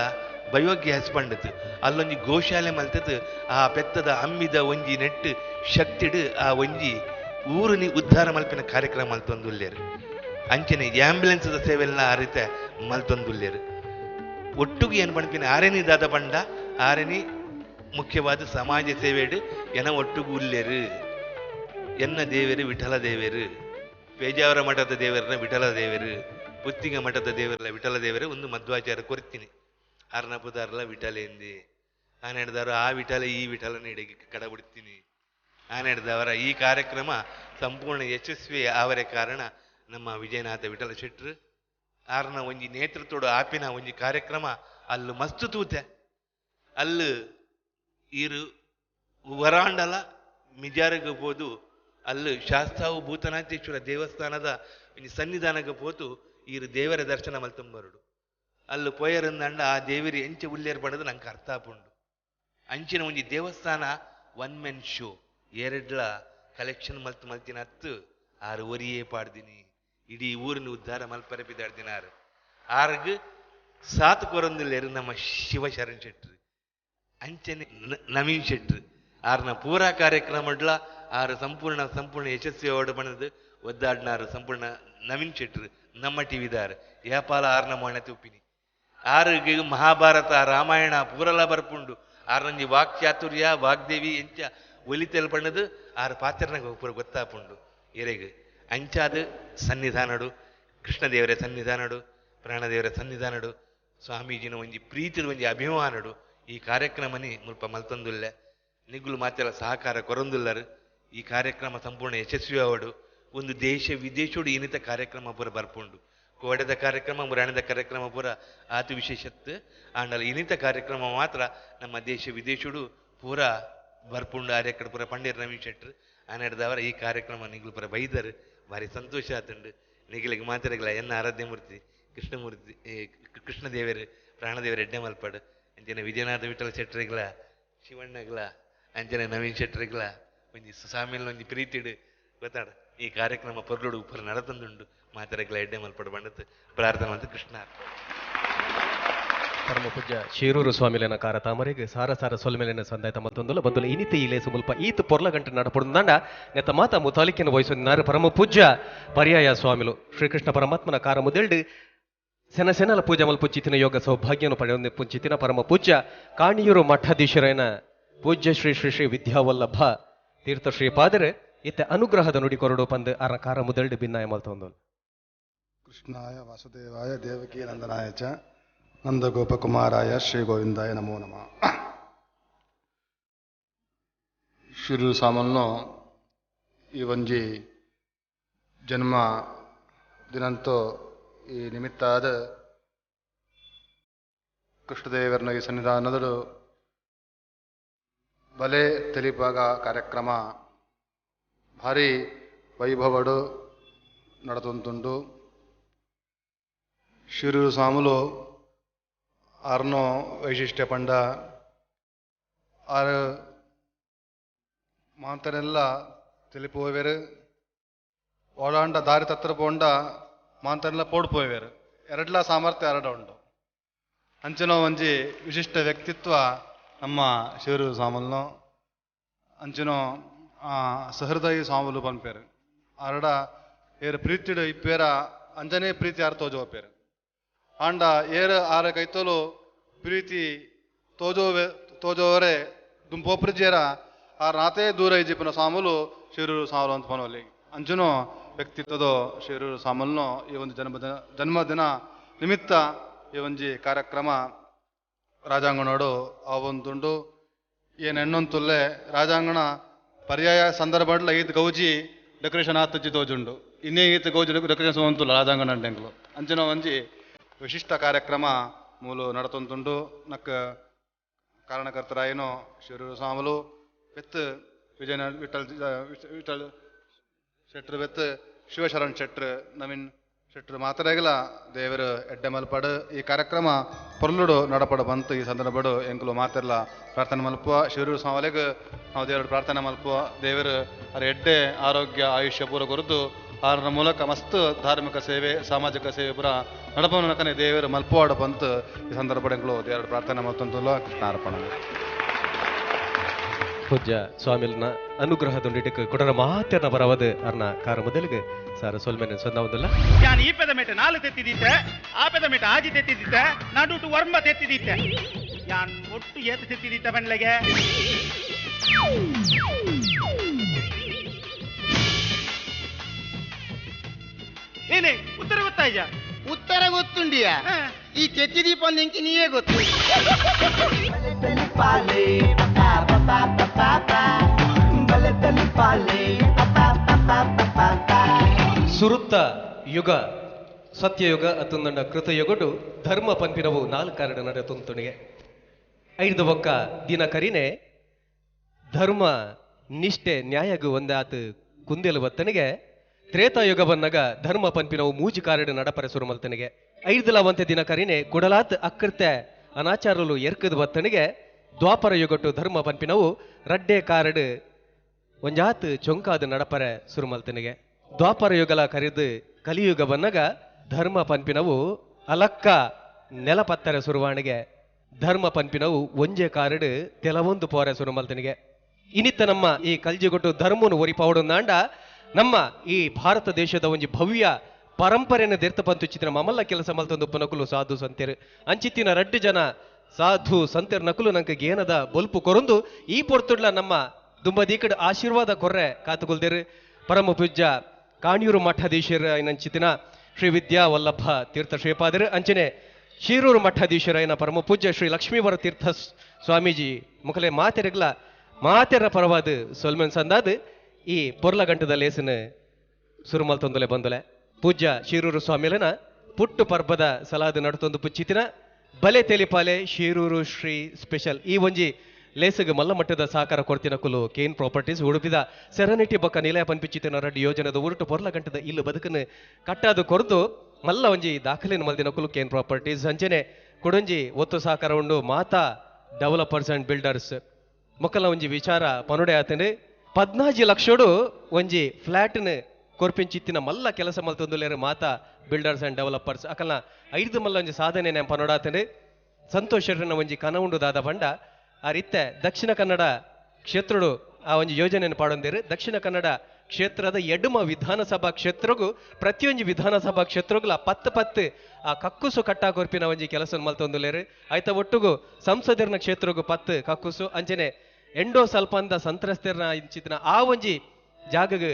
ಬಯೋಗ್ಯಾಸ್ ಪಂಡತು ಅಲ್ಲೊಂಜಿ ಗೋಶಾಲೆ ಮಲ್ತದು ಆ ಪೆತ್ತದ ಅಮ್ಮಿದ ಒಂಜಿ ನೆಟ್ಟು ಶಕ್ತಿಡು ಆ ಒಂಜಿ ಊರಿನಿ ಉದ್ಧಾರ ಮಲ್ಪಿನ ಕಾರ್ಯಕ್ರಮ ಮಲ್ತೊಂದುಲ್ಲೇರು ಅಂಚನೆ ಆಂಬ್ಯುಲೆನ್ಸ್ದ ಸೇವೆಲ್ಲ ಅರಿತ ಮಲ್ತೊಂದುಲ್ಲೇರು ಒಟ್ಟಿಗೆ ಏನು ಪಂಪಿನ ಆರೆನಿ ದಾದ ಪಂಡ ಆರೆನಿ ಮುಖ್ಯವಾದ ಸಮಾಜ ಸೇವೆಡು ಎನ ಒಟ್ಟಿಗೆ ಉಲ್ಲೇರು ಎನ್ನ ದೇವರು ವಿಠಲ ದೇವರು ಪೇಜಾವರ ಮಠದ ದೇವರನ್ನ ವಿಠಲ ದೇವರು ಪುತ್ತಿಗ ಮಠದ ದೇವರಲ್ಲ ವಿಠಲ ದೇವರೇ ಒಂದು ಮಧ್ವಾಚಾರ ಕೊರ್ತೀನಿ ಅರ್ನಪುದಾರಲ್ಲ ವಿಠಲೇಂದಿ ನಾನು ಹಿಡ್ದವರು ಆ ವಿಠಲ ಈ ವಿಠಲನ ಹಿಡಿಗೆ ಕಡಬಿಡ್ತೀನಿ ನಾನು ಹಿಡ್ದವರ ಈ ಕಾರ್ಯಕ್ರಮ ಸಂಪೂರ್ಣ ಯಶಸ್ವಿ ಆವರೆ ಕಾರಣ ನಮ್ಮ ವಿಜಯನಾಥ ವಿಠಲ ಶೆಟ್ರು ಆರ್ನ ಒಂಜಿ ನೇತೃತ್ವಡು ಆಪಿನ ಒಂಜಿ ಕಾರ್ಯಕ್ರಮ ಅಲ್ಲು ಮಸ್ತು ತೂತೆ ಅಲ್ಲು ಈರು ವರಾಂಡಲ ಮಿಜಾರಿಗೆ ಹೋದು ಅಲ್ಲು ಶಾಸ್ತಾವು ಭೂತನಾಥೇಶ್ವರ ದೇವಸ್ಥಾನದ ಒಂಜಿ ಸನ್ನಿಧಾನಕ್ಕೆ ಹೋತು ಈರು ದೇವರ ದರ್ಶನ ಮಲ್ತಂಬರುಡು ಅಲ್ಲು ಪೋಯರಂದಂಡ ಆ ದೇವರಿ ಎಂಚೆ ಉಲ್ಲೇರ್ ಪಡದು ನಂಗೆ ಅರ್ಥ ಆಪುಂಡು ಅಂಚಿನ ಒಂಜಿ ದೇವಸ್ಥಾನ 1 ಮೆನ್ ಶೋ ಎರಡ್ಲ ಕಲೆಕ್ಷನ್ ಮಲ್ತಿನ ಹತ್ತು 6 ಒರಿಯೇ ಪಾಡ್ದಿನಿ ಇಡೀ ಊರಿನ ಉದ್ಧಾರ ಮಲ್ಪರೆ ಬಿದ್ದಾಡ್ದಿನಾರು ಆರ್ಗ್ ಸಾತ್ ಕೊರೊಂದಿಲ್ಲೇರು ನಮ್ಮ ಶಿವಶರಣ್ ಶೆಟ್ರು ಅಂಚನೆ ನವೀನ್ ಶೆಟ್ರು ಆರ್ನ ಪೂರಾ ಕಾರ್ಯಕ್ರಮಡ್ಲ ಆರು ಸಂಪೂರ್ಣ ಯಶಸ್ವಿ ಅವಾರ್ಡ್ ಬಣ್ಣದ ಒದ್ದಾಡ್ನಾರು ಸಂಪೂರ್ಣ ನವೀನ್ ಶೆಟ್ರು ನಮ್ಮ ಟಿವಿದಾರ್ ಯಾಪಾಲ ಆರ್ನ ಮೊಣೆ ತುಪ್ಪಿನಿ ಆರಿಗೆ ಮಹಾಭಾರತ ರಾಮಾಯಣ ಪೂರಲ ಬರ್ಪುಂಡು ಆರ್ನಂಜಿ ವಾಕ್ ಚಾತುರ್ಯ ವಾಗ್ದೇವಿ ಎಂಚ ಒಲಿತೆಲ್ ಬಣ್ಣದು ಆರು ಪಾತ್ರನಾಗ ಪೂರ ಗೊತ್ತಾಪುಂಡು ಎರೆಗೆ ಅಂಚಾದ ಸನ್ನಿಧಾನಡು ಕೃಷ್ಣದೇವರ ಸನ್ನಿಧಾನಡು ಪ್ರಾಣದೇವರ ಸನ್ನಿಧಾನಡು ಸ್ವಾಮೀಜಿನ ಒಂಜಿ ಪ್ರೀತಿದ ಒಂಜಿ ಅಭಿಮಾನಡು ಈ ಕಾರ್ಯಕ್ರಮನಿ ಮುಲ್ಪ ಮಲ್ತೊಂದುಲ್ಲೆ ನಿಗುಲು ಮಾತೆಲ್ಲ ಸಹಕಾರ ಕೊರೊಂದುಲ್ಲರು ಈ ಕಾರ್ಯಕ್ರಮ ಸಂಪೂರ್ಣ ಯಶಸ್ವಿ ಅವಡು ಒಂದು ದೇಶ ವಿದೇಶೋಡು ಏನಿತ ಕಾರ್ಯಕ್ರಮ ಪೂರ ಬರ್ಪುಂಡು ಕೋಡೆದ ಕಾರ್ಯಕ್ರಮ ಮುರಾಣದ ಕಾರ್ಯಕ್ರಮ ಪೂರ ಆತು ವಿಶೇಷತ್ ಆಂಡಲ ಇನ್ನಿತ ಕಾರ್ಯಕ್ರಮ ಮಾತ್ರ ನಮ್ಮ ದೇಶ ವಿದೇಶೋಡು ಪೂರ ಬರ್ಪುಂಡು ಆರ್ಯಕಡೆ ಪೂರ ಪಂಡೀರ್ ನವೀನ್ ಶೆಟ್ರು ಆನೆಡ್ದವರ ಈ ಕಾರ್ಯಕ್ರಮ ನಿಗ್ಲು ಪೂರ ಬೈದರು ಭಾರಿ ಸಂತೋಷ ಆತುಂಡು ನಿಗಿಲಿಗೆ ಮಾತಾಡಗಲ ಎನ್ನ ಆರಾಧ್ಯ ಮೂರ್ತಿ ಕೃಷ್ಣಮೂರ್ತಿ ಕೃಷ್ಣದೇವರು ಪ್ರಾಣದೇವರು ಎಡ್ಡೆ ಮಲ್ಪಾಡು ಅಂಚನೆ ವಿಜಯನಾಥ ವಿಠಲ ಶೆಟ್ರಿಗಳ ಶಿವಣ್ಣಗಳ ಅಂಚನೆ ನವೀನ್ ಶೆಟ್ರಿಗಳ ಒಂಜಿ ಸ್ವಾಮಿಲ್ ಒಂಜಿ ಪ್ರೀತಿಡು ಗೊತ್ತಾಡ ಈ ಕಾರ್ಯಕ್ರಮ ಪೊರ್ಲುಡು ಪೂರ ನಡತಂದುಂಡು ಮಾತಾಡಗಲ ಎಡ್ಡೆ ಮಲ್ಪಾಡು ಬಂಡತ್ ಪ್ರಾರ್ಥನೆ ಅಂತ ಕೃಷ್ಣ ಪರಮ ಪೂಜ್ಯ ಶೀರೂರು ಸ್ವಾಮಿಲೆನ ಕಾರ ತಾಮರೆಗೆ ಸಾರ ಸಾರ ಸೊಲ್ಮೆಲೆನ ಸಂದಾಯ ಮತ್ತೊಂದುಲ ಬಂದುಲ ಇನಿತಿ ಇಲೇಸು ಮುಲ್ಪ ಈತು ಪೊರ್ಲ ಗಂಟೆ ನಡಪಡುಂದಾಂಡ ನೆತ್ತ ಮಾತ ಮುತಾಲಿಕೆನ ವಹಿಸೊಂದಿನಾರು ಪರಮ ಪೂಜ್ಯ ಪರ್ಯಾಯ ಸ್ವಾಮಿಲು ಶ್ರೀಕೃಷ್ಣ ಪರಮಾತ್ಮನ ಕಾರ ಮುದೆಲ್ಡು ಸೆನಸೆನಲ ಪೂಜೆ ಮಲ್ಪುಚ್ಚಿತಿನ ಯೋಗ ಸೌಭಾಗ್ಯನು ಪಡೆಯೊಂದು ಪುಂಚಿತಿನ ಪರಮ ಪೂಜ್ಯ ಕಾಣಿಯೂರು ಮಠಾಧೀಶರೇನ ಪೂಜ್ಯ ಶ್ರೀ ಶ್ರೀ ಶ್ರೀ ವಿದ್ಯಾವಲ್ಲಭ ತೀರ್ಥ ಶ್ರೀಪಾದರೆ ಇತ್ತೆ ಅನುಗ್ರಹದ ನುಡಿ ಕೊರಡು ಪಂದು ಅರ ಕಾರ ಮುದೆಲ್ಡು ಭಿನ್ನಾಯ ಮಲ್ತೊಂದು ಕೃಷ್ಣಾಯ ವಾಸುದೇವಾಯ ದೇವಕೀ ನಂದನಾಯ ಚ ನಂದಗೋಪಕುಮಾರಾಯ ಶ್ರೀ ಗೋವಿಂದಾಯ ನಮೋ ನಮಃ. ಶಿರು ಸಾಮಲ್ನು ಈ ಒಂಜಿ ಜನ್ಮ ದಿನಂತೂ ಈ ನಿಮಿತ್ತ ಆದ ಕೃಷ್ಣದೇವರನ ಈ ಸನ್ನಿಧಾನದಳು ಬಲೆ ತೆಲಿಪಾಗ ಕಾರ್ಯಕ್ರಮ ಭಾರಿ ವೈಭವಡು ನಡೆದುಂಟುಂಡು. ಶಿರು ಸಾಮುಲು ಆರ್ನೋ ವೈಶಿಷ್ಟ್ಯ ಪಂಡ ಆರು ಮಾಂತನೆಲ್ಲ ತಿಳಿಪೋವೇರು ಓಡಾಂಡ ದಾರಿ ತತ್ರ ಪೋಂಡ ಮಾಂತನೆಲ್ಲ ಪೋಡ್ಪೋವೇರು ಎರಡ್ಲ ಸಾಮರ್ಥ್ಯ ಎರಡ ಉಂಡು. ಅಂಚನೋ ಒಂಜಿ ವಿಶಿಷ್ಟ ವ್ಯಕ್ತಿತ್ವ ನಮ್ಮ ಶಿವರು ಸಾಮಲ್ನೋ ಅಂಚನೋ ಸಹೃದಯಿ ಸ್ವಾಮುಲು ಪನ್ಪೇರು ಆರಡ ಏರು ಪ್ರೀತಿಡು ಇಪ್ಪೇರ ಅಂಜನೇ ಪ್ರೀತಿ ಆರು ತೋಜೋಪೇರು ಆಂಡ ಏರು ಆರ ಕೈತೋಲು ಪ್ರೀತಿ ತೋಜೋವರೆ ದುಂಪೋಪ್ರಿಜೇರ ಆ ರಾತೇ ದೂರ ಇಜಿಪನ ಸ್ವಾಮುಲು ಶಿರೂರು ಸಾಮಲು ಅಂತ ಪನೋಲಿ ಅಂಜುನೋ ವ್ಯಕ್ತಿತ್ವದ ಶಿರೂರು ಸಾಮಲ್ನೋ ಈ ಒಂದು ಜನ್ಮದಿನ ನಿಮಿತ್ತ ಈ ಒಂಜಿ ಕಾರ್ಯಕ್ರಮ ರಾಜಾಂಗಣೋಡು ಅವೊಂದುಂಡು ಏನು ಹೆಣ್ಣೊಂತುಲ್ಲೆ ರಾಜಾಂಗಣ ಪರ್ಯಾಯ ಸಂದರ್ಭಡ್ಲ ಈತ್ ಗೌಜಿ ಡೆಕೋರೇಷನ್ ಆತಜ್ಜಿ ತೋಜುಂಡು ಇನ್ನೇ ಈತ್ ಗೌಜಿ ಡೆಕೋರೇಷನ್ ಸೋಂತುಲ್ಲ ರಾಜಾಂಗಣ ಅಂಟೆಂಗ್ಲು ಅಂಚನ ಒಂಜಿ ವಿಶಿಷ್ಟ ಕಾರ್ಯಕ್ರಮ ಮೂಲು ನಡತೊಂದುಂಡು ನಕ್ಕ ಕಾರಣಕರ್ತರಾಯೇನೋ ಶಿರೂರು ಸ್ವಾಮಲು ಬೆತ್ ವಿಜಯನ ವಿಠಲ್ ಶೆಟ್ರು ಬೆತ್ ಶಿವಶರಣ್ ಶೆಟ್ರು ನವೀನ್ ಶೆಟ್ರು ಮಾತಾಡಗಲ ದೇವರು ಎಡ್ಡೆ ಮಲ್ಪಾಡು ಈ ಕಾರ್ಯಕ್ರಮ ಪೊರ್ಲುಡು ನಡಪಡು ಬಂತು ಈ ಸಂದರ್ಭಡು ಎಂಕುಲು ಮಾತೆಲ್ಲ ಪ್ರಾರ್ಥನೆ ಮಲ್ಪುವ ಶಿರೂರು ಸ್ವಾಮಿಗೆ ನಾವು ದೇವರು ಪ್ರಾರ್ಥನೆ ಮಲ್ಪುವ ದೇವರು ಅರ ಎಡ್ಡೆ ಆರೋಗ್ಯ ಆಯುಷ್ಯ ಪೂರ ಕೊರದು ಆರ ಮೂಲಕ ಮಸ್ತ್ ಧಾರ್ಮಿಕ ಸೇವೆ ಸಾಮಾಜಿಕ ಸೇವೆ ಪುರ ನಡಪನಕನೆ ದೇವರು ಮಲ್ಪುವಾಡ ಬಂತು ಈ ಸಂದರ್ಭಗಳು ದೇವರ ಪ್ರಾರ್ಥನೆ ಮತ್ತೊಂದು ಕೃಷ್ಣಾರ್ಪಣ. ಪೂಜ್ಯ ಸ್ವಾಮಿಲ್ನ ಅನುಗ್ರಹದೊಂದಿಟ್ಟು ಕೊಡರ ಮಾತೆರ್ನ ಬರವದು ಅರ್ನ ಕಾರ ಮೊದಲಿಗೆ ಸಾರ ಸೊಲ್ಮೆನೆ ಸೊಂದವುದಲ್ಲ ಯಾನ್ ಈ ಪೆದ ಮೇಟ ನಾಲು ತೆತ್ತಿದಿತ್ತೆ ಆ ಪೆದ ಮೇಟ ಆಜಿ ತೆತ್ತಿದಿತ್ತೆ ನಡುಟು ವರ್ಮ ತೆತ್ತಿದಿತ್ತೆ ಯಾನ್ ಒಟ್ಟು ಏತು ತೆತ್ತಿದಿತ್ತೆ ಬಣ್ಲೆಗೆ ಏನೇ ಉತ್ತರ ಗೊತ್ತಾಯ್ಯ ಉತ್ತರ ಗೊತ್ತುಂಡಿಯ ಈ ತೆತ್ತಿ ದೀಪ ನಿಂಕಿ ನೀಯೇ ಗೊತ್ತು. ಪಾಲೆ ಪಪಾ ಪಪಾ ಪಪಾ ಪಾ ಬಲೆ ತಲಿ ಪಾಲೆ ಪಪಾ ಪಪಾ ಪಪಾ ಪಾ. ಸುರುತ್ತ ಯುಗ ಸತ್ಯಯುಗ ಅತ್ತೊಂದಂಡ ಕೃತಯುಗಡು ಧರ್ಮ ಪಂಪಿನವು ನಾಲ್ಕಾರಡ ನಡೆ ತುಂತುಣಿಗೆ ಐದು ಒಕ್ಕ ದಿನ ಕರಿನೆ ಧರ್ಮ ನಿಷ್ಠೆ ನ್ಯಾಯಗು ಒಂದಾತು ಕುಂದೆಲು ಬತ್ತನಿಗೆ ತ್ರೇತಾಯುಗ ಬನ್ನಗ ಧರ್ಮ ಪಂಪಿನವು ಮೂಜಿ ಕಾರಡು ನಡಪರೆ ಸುರುಮಲ್ತನಿಗೆ ಐದಲ ಒಂತೆ ದಿನ ಕರಿನೆ ಕುಡಲಾತ್ ಅಕೃತ್ಯ ಅನಾಚಾರಲು ಎರ್ಕದ ಬತ್ತನಿಗೆ ದ್ವಾಪರ ಯುಗಟ್ಟು ಧರ್ಮ ಪಂಪಿನವು ರಡ್ಡೆ ಕಾರಡು ಒಂಜಾತ್ ಚೊಂಕಾದ ನಡಪರೆ ಸುರುಮಲ್ತನಿಗೆ ದ್ವಾಪರ ಯುಗಲ ಕರೆದು ಕಲಿಯುಗ ಬನ್ನಗ ಧರ್ಮ ಪಂಪಿನವು ಅಲಕ್ಕ ನೆಲಪತ್ತರ ಸುರುವಾಣಿಗೆ ಧರ್ಮ ಪನ್ಪಿನವು ಒಂಜೆ ಕಾರಡು ಕೆಲವೊಂದು ಪೋರೆ ಸುರುಮಲ್ತನಿಗೆ ಇನಿತ್ತ ನಮ್ಮ ಈ ಕಲ್ಜಿಗೊಟ್ಟು ಧರ್ಮನು ಒರಿಪಾವಡು ನಾಂಡ ನಮ್ಮ ಈ ಭಾರತ ದೇಶದ ಒಂಜಿ ಭವ್ಯ ಪರಂಪರೆಯನ್ನು ದೆರ್ತ ಪಂತು ಚಿತ್ರ ಮಮಲ್ಲ ಕೆಲಸ ಮಲ್ತೊಂದು ನಕುಲು ಸಾಧು ಸಂತೇರು ಅಂಚಿತ್ತಿನ ರಡ್ಡು ಜನ ಸಾಧು ಸಂತೇರು ನಕುಲು ನಂಗೆ ಗೇನದ ಬೊಲ್ಪು ಕೊರೊಂದು ಈ ಪೊರ್ತುಡ್ಲ ನಮ್ಮ ದುಂಬದೀಕಡ್ ಆಶೀರ್ವಾದ ಕೊರ್ರೆ ಕಾತುಗುಲ್ದೇರು ಪರಮ ಪೂಜ್ಯ ಕಾಣಿಯೂರು ಮಠಾಧೀಶರ ಐನಂಚಿತಿನ ಶ್ರೀ ವಿದ್ಯಾ ವಲ್ಲಭ ತೀರ್ಥ ಶ್ರೀಪಾದರು ಅಂಚನೆ ಶೀರೂರು ಮಠಾಧೀಶರ ಐನ ಪರಮ ಪೂಜ್ಯ ಶ್ರೀ ಲಕ್ಷ್ಮೀವರ ತೀರ್ಥ ಸ್ವಾಮೀಜಿ ಮುಖಲೆ ಮಾತೆರ ಪರವಾದ ಸೊಲ್ಮೆನ್ ಸಂದಾದ್ ಈ ಪೊರ್ಲ ಗಂಟದ ಲೇಸನ ಸುರುಮಲ್ ತೊಂದಲೆ ಬಂದಲೆ ಪೂಜ್ಯ ಶೀರೂರು ಸ್ವಾಮಿಲನ ಪುಟ್ಟು ಪರ್ಬದ ಸಲಾದ ನಡ್ತೊಂದು ಪುಚ್ಚಿತಿನ ಬಲೆ ತೆಲಿಪಾಲೆ ಶೀರೂರು ಶ್ರೀ ಸ್ಪೆಷಲ್ ಈ ಒಂಜಿ ಲೇಸಗ ಮಲ್ಲ ಮಟ್ಟದ ಸಹಕಾರ ಕೊಡ್ತಿನ ಕುಲು ಕೇನ್ ಪ್ರಾಪರ್ಟೀಸ್ ಉಡುಪಿದ ಸೆರನಿಟಿ ಬೊಕ್ಕ ನಿಲಯ ಪನ್ಪಿಚ್ಚಿತಿನ ರಡ್ಡು ಯೋಜನೆದ ಉರುಟು ಪೊರ್ಲ ಗಂಟದ ಇಲ್ಲು ಬದುಕನ್ನು ಕಟ್ಟಾದು ಕೊರ್ದು ಮಲ್ಲ ಒಂಜಿ ದಾಖಲೆನ ಮಲ್ದಿನ ಕುಲು ಕೇನ್ ಪ್ರಾಪರ್ಟೀಸ್ ಅಂಚನೆ ಕೊಡೊಂಜಿ ಒತ್ತು ಸಹಕಾರ ಉಂಡು ಮಾತಾ ಡೆವಲಪರ್ಸ್ ಅಂಡ್ ಬಿಲ್ಡರ್ಸ್ ಮೊಕ್ಕಲ ಒಂಜಿ ವಿಚಾರ ಪನುಡೆ ಆತಂಡು 14 ಲಕ್ಷೋಡು ಒಂಜಿ ಫ್ಲಾಟ್ನ ಕೊರ್ಪಿಂಚಿತ್ತಿನ ಮಲ್ಲ ಕೆಲಸ ಮಲ್ತೊಂದುಲೇರು ಮಾತಾ ಬಿಲ್ಡರ್ಸ್ ಅಂಡ್ ಡೆವಲಪರ್ಸ್ ಅಕಲ್ನ 5 ಮಲ್ಲ ಒಂಜಿ ಸಾಧನೆ ನೆಂ ಪನೋಡಾತಂಡು ಸಂತೋಷ್ ಶೆಟ್ಟರ್ನ ಒಂಜಿ ಕನವುಂಡು ದಾದ ಬಂಡ ಆ ರೀತೆ ದಕ್ಷಿಣ ಕನ್ನಡ ಕ್ಷೇತ್ರಡು ಆ ಒಂಜಿ ಯೋಜನೆಯನ್ನು ಪಾಡೊಂದೇರು ದಕ್ಷಿಣ ಕನ್ನಡ ಕ್ಷೇತ್ರದ ಎಡುಮ ವಿಧಾನಸಭಾ ಕ್ಷೇತ್ರಗೂ ಪ್ರತಿಯೊಂದು ವಿಧಾನಸಭಾ ಕ್ಷೇತ್ರಗಳ 10 ಆ ಕಕ್ಕುಸು ಕಟ್ಟಾ ಕೊರ್ಪಿನ ಒಂಜಿ ಕೆಲಸ ಮಲ್ತೊಂದುಲೇರು ಆಯ್ತ ಒಟ್ಟುಗು ಸಂಸದರ್ನ ಕ್ಷೇತ್ರಗೂ 10 ಕಕ್ಕುಸು ಅಂಚನೆ ಎಂಡೋ ಸಲ್ಪಂದ ಸಂತ್ರಸ್ತರ ಇಂಚಿನ ಆ ಒಂಜಿ ಜಾಗಗ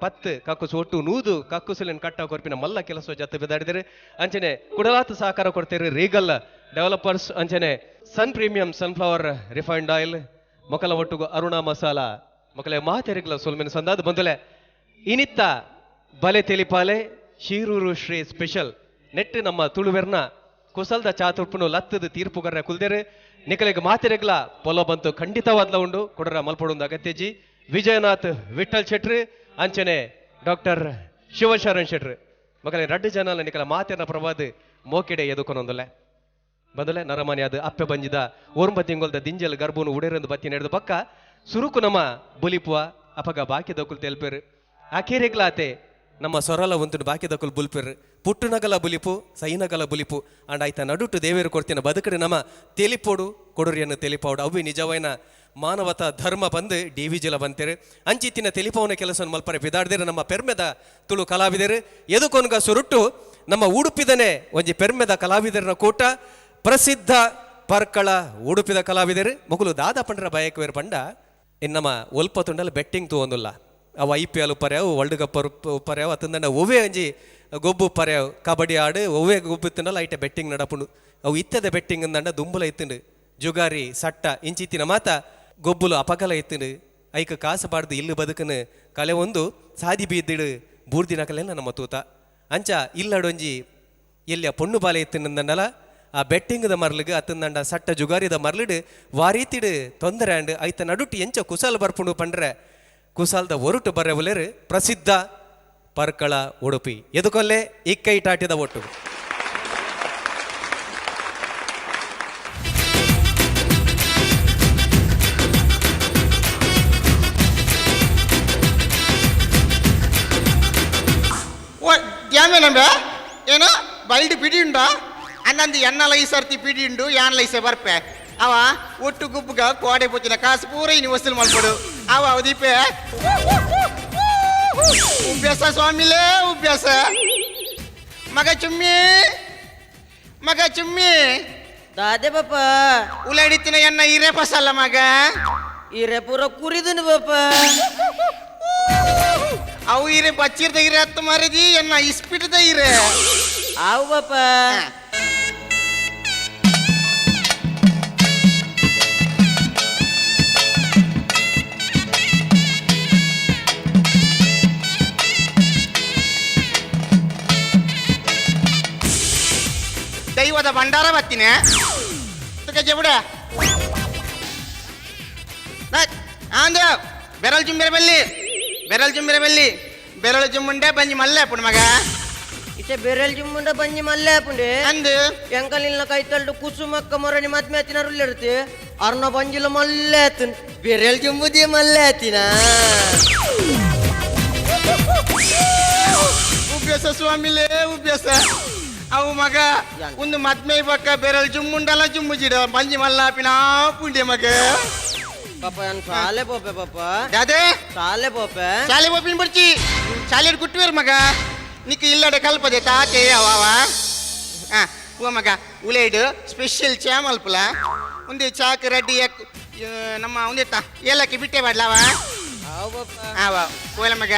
10 ಕಕ್ಕುಸು ಒಟ್ಟು 100 ಕಕ್ಕುಸುಲಿನ ಕಟ್ಟಾ ಕೊರ್ಪಿನ ಮಲ್ಲ ಕೆಲಸ ಜೊತೆ ಬೆದಾಡಿದರೆ ಅಂಚನೆ ಕುಡಲಾತ ಸಹಕಾರ ಕೊಡ್ತೇರು ರೀಗಲ್ ಡೆವಲಪರ್ಸ್ ಅಂಚನೆ ಸನ್ ಪ್ರೀಮಿಯಂ ಸನ್ಫ್ಲವರ್ ರಿಫೈನ್ಡ್ ಆಯಿಲ್ ಮೊಕಲ ಒಟ್ಟುಗು ಅರುಣಾ ಮಸಾಲಾ ಮೊಕಲೆ ಮಾತೆರಿಗಲ ಸೊಲ್ಮೆನ ಸಂದಾದ ಬಂದಲೆ ಇನಿತ್ತ ಬಲೆ ತೆಲಿಪಾಲೆ ಶೀರೂರು ಶ್ರೀ ಸ್ಪೆಷಲ್ ನೆಟ್ ನಮ್ಮ ತುಳುವೆರ್ನ ಕುಸಲ್ದ ಚಾತುರ್ಪುನು ಲತ್ತದ ತೀರ್ಪುಗರ್ರ ಕುಲ್ದೇರು ನಿಕಲೆಗೆ ಮಾತೆರೆಗ್ಲ ಪೊಲೋ ಬಂತು ಖಂಡಿತವಾದ್ಲ ಉಂಡು ಕೊಡರ ಮಲ್ಪಡೊಂದು ಅಗತ್ಯಜಿ ವಿಜಯನಾಥ್ ವಿಠಲ್ ಶೆಟ್ರು ಅಂಚನೆ ಡಾಕ್ಟರ್ ಶಿವಶರಣ್ ಶೆಟ್ರು ಮಗಲೇ ರಡ್ಡು ಜನ ನಿಕಲ ಮಾತೆನ ಪ್ರವಾದ ಮೋಕೆಡೆ ಎದುಕೊನೊಂದಲೆ ಬದಲೆ ನರಮನೆ ಅದು ಅಪ್ಪೆ ಬಂಜಿದ ಓರ್ಂಬ ತಿಂಗೊಲ್ದ ದಿಂಜಲ್ ಗರ್ಭನು ಉಡೇರಂದು ಬತ್ತಿ ನಡೆದ ಪಕ್ಕ ಸುರುಕು ನಮ್ಮ ಬುಲಿಪುವ ಅಪಗ ಬಾಕಿ ದಕುಲ್ ತೆಲ್ಪೇರು ಆಕೆರೆಗ್ಲಾತೆ ನಮ್ಮ ಸೊರಲ ಒಂತು ಬಾಕಿ ದಕುಲ್ ಬುಲ್ಪೇರು ಪುಟ್ಟುನಗಲ ಬುಲಿಪು ಸೈನಗಲ ಬುಲಿಪು ಅಂಡ್ ಆಯ್ತ ನಡುಟು ದೇವೇರು ಕೊಡ್ತಿನ ಬದುಕಡೆ ನಮ್ಮ ತೆಲಿಪೋಡು ಕೊಡುರಿಯನ್ನು ತೆಲಿಪೋಡು ಅವು ನಿಜವೈನ ಮಾನವತ ಧರ್ಮ ಬಂದು ಡಿವಿಜಿಲ ಬಂತೇರು ಅಂಚಿತ್ತಿನ ತೆಲಿಪವನ ಕೆಲಸ ಮಲ್ಪರೆ ಬಿದಾಡ್ದೇರು ನಮ್ಮ ಪೆರ್ಮೆದ ತುಳು ಕಲಾವಿದರು ಎದುಕೊನ್ಗ ಸುರುಟ್ಟು ನಮ್ಮ ಉಡುಪಿದನೆ ಒಂಜಿ ಪೆರ್ಮೆದ ಕಲಾವಿದರನ ಕೂಟ ಪ್ರಸಿದ್ಧ ಪರ್ಕಳ ಉಡುಪಿದ ಕಲಾವಿದರು ಮಗುಲು ದಾದ ಪಂಡ್ರ ಬಯಕವೇರು ಪಂಡ ಇನ್ನಮ್ಮ ಒಲ್ಪ ತುಂಡಲ್ ಬೆಟ್ಟಿಂಗ್ ತೂವೊಂದುಲ್ಲ ಅವು IPL ಪರ್ಯಾವು ವರ್ಲ್ಡ್ ಕಪ್ ಪರ್ಯಾವು ಅತ್ತಂದಂಡ ಒವ್ವೇ ಒಂಜಿ ಗೊಬ್ಬು ಪರ್ಯಾವು ಕಬಡ್ಡಿ ಆಡು ಒವ್ವೇ ಗೊಬ್ಬು ಇತ್ತಂಡಲ್ಲ ಐಟೆ ಬೆಟ್ಟಿಂಗ್ ನಡಪುಂಡು ಅವು ಇತ್ತದ ಬೆಟ್ಟಿಂಗ್ ಅಂದಂಡ ದುಂಬುಲ ಇತ್ತುಂಡು ಜುಗಾರಿ ಸಟ್ಟ ಇಂಚಿತ್ತಿನ ಮಾತ ಗೊಬ್ಬುಲು ಅಪಗಲ ಇತ್ತುಂಡು ಐಕ ಕಾಸು ಪಾಡ್ದು ಇಲ್ಲು ಬದುಕನು ಕಲೆ ಒಂದು ಸಾದಿ ಬೀದಿಡು ಬೂರ್ದಿನ ಕಲೆಲ್ಲ ನಮ್ಮ ತೂತ ಅಂಚ ಇಲ್ಲಡೊಂಜಿ ಎಲ್ಲಿಯ ಪೊಣ್ಣು ಬಾಲೆ ಇತ್ತಂಡಲ್ಲ ಆ ಬೆಟ್ಟಿಂಗದ ಮರ್ಲಿಗೆ ಅತ್ತಂದಂಡ ಸಟ್ಟ ಜುಗಾರಿದ ಮರ್ಲಿಡು ವಾರೀತಿಡು ತೊಂದರೆ ಅಂಡ್ ಐತ ನಡುಟು ಎಂಚ ಕುಸಾಲ್ ಬರ್ಪುಂಡು ಪಂಡ್ರೆ ಕುಸಾಲ್ದ ಒರುಟು ಬರೆವಲೇರು ಪ್ರಸಿದ್ಧ ಪರ್ಕಳ ಉಡುಪಿ ಎದುಕೊಲ್ಲೆ ಇಕ್ಕೈಟಾಟಿದ ಒಟ್ಟು ದ್ಯಾಮೇನಂಬ ಏನು ಬಲ್ಡಿ ಪಿಡಿ ಉಂಡಾ ಅನ್ನಂದು ಎನ್ನಲ ಈ ಸರ್ತಿ ಪಿಡಿ ಉಂಡು ಯಾನ್ಲ ಈಸೆ ಬರ್ಪೆ ಅವ ಒಟ್ಟು ಗುಬ್ಬುಗ ಕೋಡೆ ಪೂಚಿನ ಕಾಸು ಪೂರ ಇನ್ನು ವಸೂಲು ಮಾಡ್ಕೊಡು ಅವ ದೀಪೆ ಉಭ್ಯಾಸ ಸ್ವಾಮಿಲೇ ಉಭ್ಯಾಸ ಮಗ ಚುಮ್ಮಿ ದಾದೆ ಬಾಪ ಉಲಾಡಿತ್ತಿನ ಎನ್ನ ಹಿರೇ ಪಸಲ್ಲ ಮಗ ಇರೆ ಪೂರ ಕುರಿದನು ಬಾಪ ಅವು ಹಿರೇ ಬಚ್ಚಿರ್ದ ಹಿರೇ ಹತ್ತು ಮಾರಿದಿ ಎನ್ನ ಇಸ್ಪಿಟದ ಹಿರೇ ಆವು ಬಾಪ ದೈವದ ಭಂಡಾರ ಬತ್ತಿನ ಜಬುಡ ಆಂದ ಬೆರಳು ಜುಂಬಿರ ಬಲ್ಲಿ ಬೆರಳು ಜುಮ್ಮುಂಡೆ ಬಂಜಿ ಮಲ್ಲೆ ಪುಣ ಮಗ ಇತ್ತೆ ಬೆರಲ್ ಜುಮ್ಮುಂಡ ಬಂಜಿ ಮಲ್ಲೆ ಪುಂಡೆ ಅಂದು ಎಂಕಲಿನ ಕೈತಲ್ಡು ಕುಸುಮಕ್ಕ ಮೊರನಿ ಮದ್ಮೆ ಹತ್ತಿನ ರುಲ್ಲಿರುತ್ತೆ ಅರ್ನ ಬಂಜಿಲ ಮಲ್ಲೆ ಹತ್ತಿನ ಬೆರಲ್ ಜುಂಬುದಿ ಮಲ್ಲೆ ಹತ್ತಿನ ಉಭ್ಯಾಸ ಸ್ವಾಮಿಲೇ ಉಭ್ಯಾಸ ಅವು ಮಗ ಒಂದು ಮದ್ಮೆ ಪಕ್ಕ ಬೆರಲ್ ಜುಮ್ಮುಂಡಲ್ಲ ಜುಮ್ಮು ಜಿಡ ಮಂಜಿ ಮಲ್ಲಾಪಿನ ಪುಂಡೆ ಮಗ ಪಾಪ ನಾನು ಶಾಲೆ ಪೋಪೆ ಪಾಪ ಯಾವ್ದೇ ಶಾಲೆ ಪೋಪೆ ಶಾಲೆ ಒಪ್ಪಿನ ಬರ್ಚಿ ಶಾಲೆ ಕುಟ್ಟುವೇರು ಮಗ ನಿಕ್ಕ ಇಲ್ಲಡೆ ಕಲ್ಪದೆ ತಾತೆ ಅವ ಹೂ ಮಗ ಉಲೇಡು ಸ್ಪೆಷಲ್ ಚಾ ಮಲ್ಪಲ ಒಂದೇ ಚಾಕ್ ರೆಡ್ಡಿ ನಮ್ಮ ಒಂದೇತ್ತ ಏಲಕ್ಕಿ ಬಿಟ್ಟೆ ಮಾಡ್ಲವ ಅವ್ ಪಾಪ ಅವ ಹೋಲ ಮಗ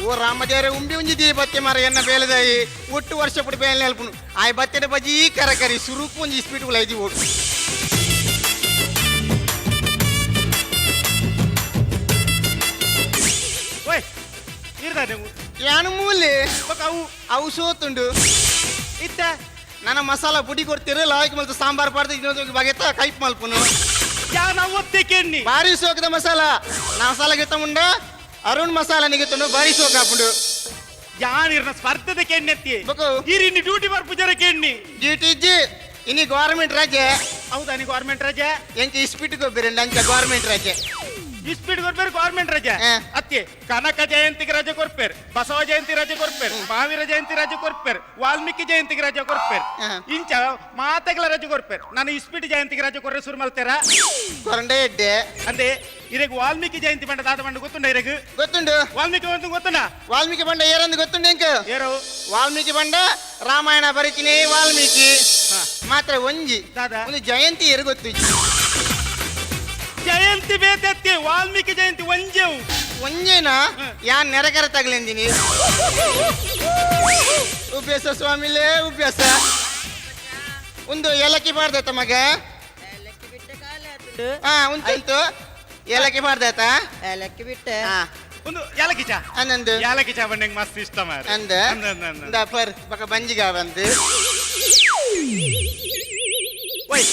ಓ ರಾಮದೇವರೇ ಉಂಬಿ ಉಂಜಿದಿ ಬತ್ತೆ ಮಾರ ಎನ್ನ ಬೇಲದಾಯಿ ಒಟ್ಟು ವರ್ಷ ಪುಡಿ ಬೇಲೆ ನೆಲ್ಪುನು ಆಯ್ ಬತ್ತೆಡೆ ಬಜಿ ಕರಕರಿ ಸುರುಕು ಒಂಜಿ ಸ್ಪೀಡ್ ಉಲೈದಿ ಓಡು ಓಯ್ ಇರ್ದ ನೀವು ಯಾನು ಮೂಲೆ ಅವು ಅವು ಸೋತುಂಡು ಇತ್ತ ನನ್ನ ಮಸಾಲ ಪುಡಿ ಕೊಡ್ತೀರ ಲಾಯ್ಕ್ ಮಲ್ತು ಸಾಂಬಾರ್ ಪಾಡ್ದು ಇನ್ನೊಂದು ಬಗೆತ ಕೈಪ್ ಮಲ್ಪುನು ಯಾನ ಒತ್ತೆ ಕೆಣ್ಣಿ ಭಾರಿ ಸೋಕದ ಮಸಾಲ ನಾ ಮಸಾಲ ಗಿತ್ತ ಮುಂಡ ಅರುಣ್ ಮಸಾಲ ನಿಗಿತನು ಭಾರಿ ಸೋಕ ಹಾಪುಂಡು ಯಾನಿರ್ನ ಸ್ಪರ್ಧದ ಕೆಣ್ಣೆತ್ತಿ ಬಕು ಇರಿನಿ ಡ್ಯೂಟಿ ಬರ್ಪುಜರ ಕೆಣ್ಣಿ ಡ್ಯೂಟಿ ಇಜ್ಜಿ ಇನಿ ಗೌರ್ಮೆಂಟ್ ರಜೆ ಹೌದಾ ನೀ ಗೌರ್ಮೆಂಟ್ ರಜೆ ಎಂಕ ಇಸ್ಪಿಟ್ ಗೊಬ್ಬಿರಂಡ ಅಂಚ ಗೌರ್ಮೆಂಟ್ ರಜೆ ಇಸ್ಪೀಡ್ ಕೊರ್ಪೇರು ಗೌರ್ಮೆಂಟ್ ರಜೆ ಅತ್ತಿ ಕನಕ ಜಯಂತಿಗೆ ರಜೆ ಕೊರ್ಪೇರು ಬಸವ ಜಯಂತಿ ರಜೆ ಕೊರ್ಪೇರು ಮಹಾವೀರ ಜಯಂತಿ ರಜೆ ಕೊರ್ಪೇರು ವಾಲ್ಮೀಕಿ ಜಯಂತಿಗೆ ರಜೆ ಕೊರ್ಪೇರು ಇಂಚ ಮಾತೆಗಳ ರಜೆ ಕೊರ್ಪೇರು ನಾನು ಇಸ್ಪೀಟ್ ಜಯಂತಿಗೆ ರಜೆ ಕೊರ್ರೆ ಶುರು ಮಲ್ತೇರ ಕೊರಂಡೆ ಎಡ್ಡೆ ಅಂದೆ ಇರಗ್ ವಾಲ್ಮೀಕಿ ಜಯಂತಿ ಬಂಡ ದಾದ ಬಂಡ ಗೊತ್ತುಂಡ ಇರಗ್ ಗೊತ್ತುಂಡು ವಾಲ್ಮೀಕಿ ಬಂದು ಗೊತ್ತುಂಡ ವಾಲ್ಮೀಕಿ ಬಂಡ ಏರಂದು ಗೊತ್ತುಂಡು ಎಂಕ ಏರು ವಾಲ್ಮೀಕಿ ಬಂಡ ರಾಮಾಯಣ ಬರೀತೀನಿ ವಾಲ್ಮೀಕಿ ಮಾತ್ರ ಒಂಜಿ ದಾದ ಒಂದು ಜಯಂತಿ ಏರು ಗೊತ್ತು ಜಯಂತಿ ಬೇತೆತ್ತಿ ವಾಲ್ಮೀಕಿ ಜಯಂತಿ ಒಂಜೆವು ಒಂಜೇನ ಯಾನ್ ನೆರೆಕರ ತಗಲೆಂದಿನಿ ಉಭ್ಯಾಸ ಸ್ವಾಮಿಲೇ ಉಭ್ಯಾಸ ಒಂದು ಏಲಕ್ಕಿ ಮಾಡ್ದೈತ ಮಗ ಏಲಕ್ಕಿ ಬಿಟ್ಟೆ ಕಾಲೇ ಆತುಂಡು ಉಂಟು ಏಲಕ್ಕಿ ಮಾಡ್ದೈತ ಏಲಕ್ಕಿ ಬಿಟ್ಟೆ ಒಂದು ಯಾಲಕ್ಕಿ ಚಾ ಅನ್ನಂದು ಯಾಲಕ್ಕಿ ಚಾ ಬಂಡ ಮಸ್ತ್ ಇಷ್ಟ ಮಾರ ಅಂದ ಪರ್ ಬಕ ಬಂಜಿಗ ಬಂದು ಓಯ್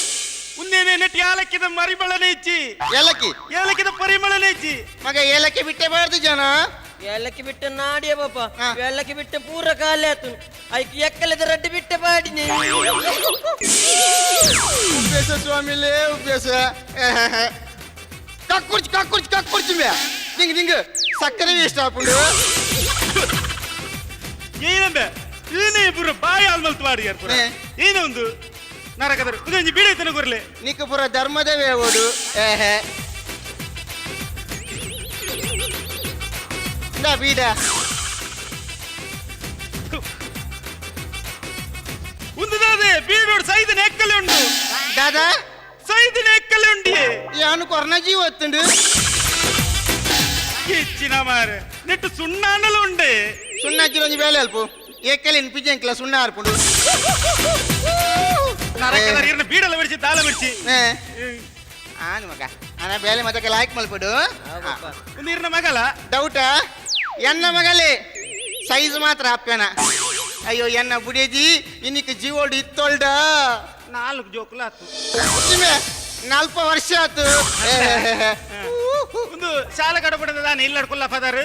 ಉಂದೇನೆ ನೆಟ್ ಯಾಲಕ್ಕಿದ ಮರಿಬಳನೆ ಇಚ್ಚಿ ಏಲಕ್ಕಿ ಏಲಕ್ಕಿದ ಪರಿಮಳನೆ ಇಚ್ಚಿ ಮಗ ಏಲಕ್ಕಿ ಬಿಟ್ಟೆ ಬಾರ್ದು ಜನ ಏಲಕ್ಕಿ ಬಿಟ್ಟೆ ನಾಡಿಯ ಪಾಪ ಏಲಕ್ಕಿ ಬಿಟ್ಟೆ ಪೂರ ಕಾಲೇ ಆತು ಐಕ್ ಎಕ್ಕಲದ ರಡ್ಡಿ ಬಿಟ್ಟೆ ಬಾಡಿನಿ ಉಭ್ಯಾಸ ಸ್ವಾಮಿಲೇ ಉಭ್ಯಾಸ ಕಕ್ಕುರ್ಚಿ ಮೇ ದಿಂಗ್ ದಿಂಗ್ ಸಕ್ಕರೆ ವೇಸ್ಟ್ ಹಾಕೊಂಡು ಏನಂದೆ ಏನೇ ಪುರ ಬಾಯಿ ಆಲ್ಮಲ್ತು ಮಾಡಿಯಾರ ಪುರ ಏನೇ ಒಂದು ನರಕದರು ಇದೊಂದು ಬೀಡೈತನ ಕೊರ್ಲೆ ನಿಕ್ಕ ಪುರ ಧರ್ಮದೇವೇ ಓಡು ಬೀಡ ಒಂದು ದಾದೆ ಬೀಡೋಡು ಸೈದಿನ ಎಕ್ಕಲೆ ಉಂಡು ದಾದಾ ಸೈದಿನ ಎಕ್ಕಲೆ ಉಂಡಿಯೇ ಯಾನು ಕೊರೋನಾ ಜೀವ ಒತ್ತುಂಡು ಹೆಚ್ಚಿನ ಮಾರ ನೆಟ್ಟು ಸುಣ್ಣಾನಲು ಉಂಡೆ ಸುಣ್ಣ ಹಚ್ಚಿರೊಂದು ಬೇಲೆ ಅಲ್ಪ ಏಕಲಿನ ಪಿಜಂಕ್ಲ ಸುಣ್ಣ ಹಾರ್ಪುಂಡು ನರಕದ ಇರ್ನ ಬೀಡಲ್ಲ ಬಿಡಿಸಿ ದಾಲ ಬಿಡಿಸಿ ಆನು ಮಗ ಅಣ್ಣ ಬೇಲೆ ಮತ್ತೆ ಲಾಯ್ಕ್ ಮಲ್ಪಡು ಒಂದು ಇರ್ನ ಮಗಲ ಡೌಟಾ ಎನ್ನ ಮಗಲೇ ಸೈಜ್ ಮಾತ್ರ ಅಪ್ಪನ ಅಯ್ಯೋ ಎನ್ನ ಬುಡಿಯಜಿ ಇನ್ನಿಕ್ ಜೀವೋಡು ಇತ್ತೋಲ್ಡ 4 ಜೋಕುಲ ಆತು ನಾಲ್ಪ ವರ್ಷ ಆತು ಒಂದು ಶಾಲೆ ಕಡಬಡಿದ ನಾನು ಇಲ್ಲಡ್ಕೊಲ್ಲ ಪದಾರ್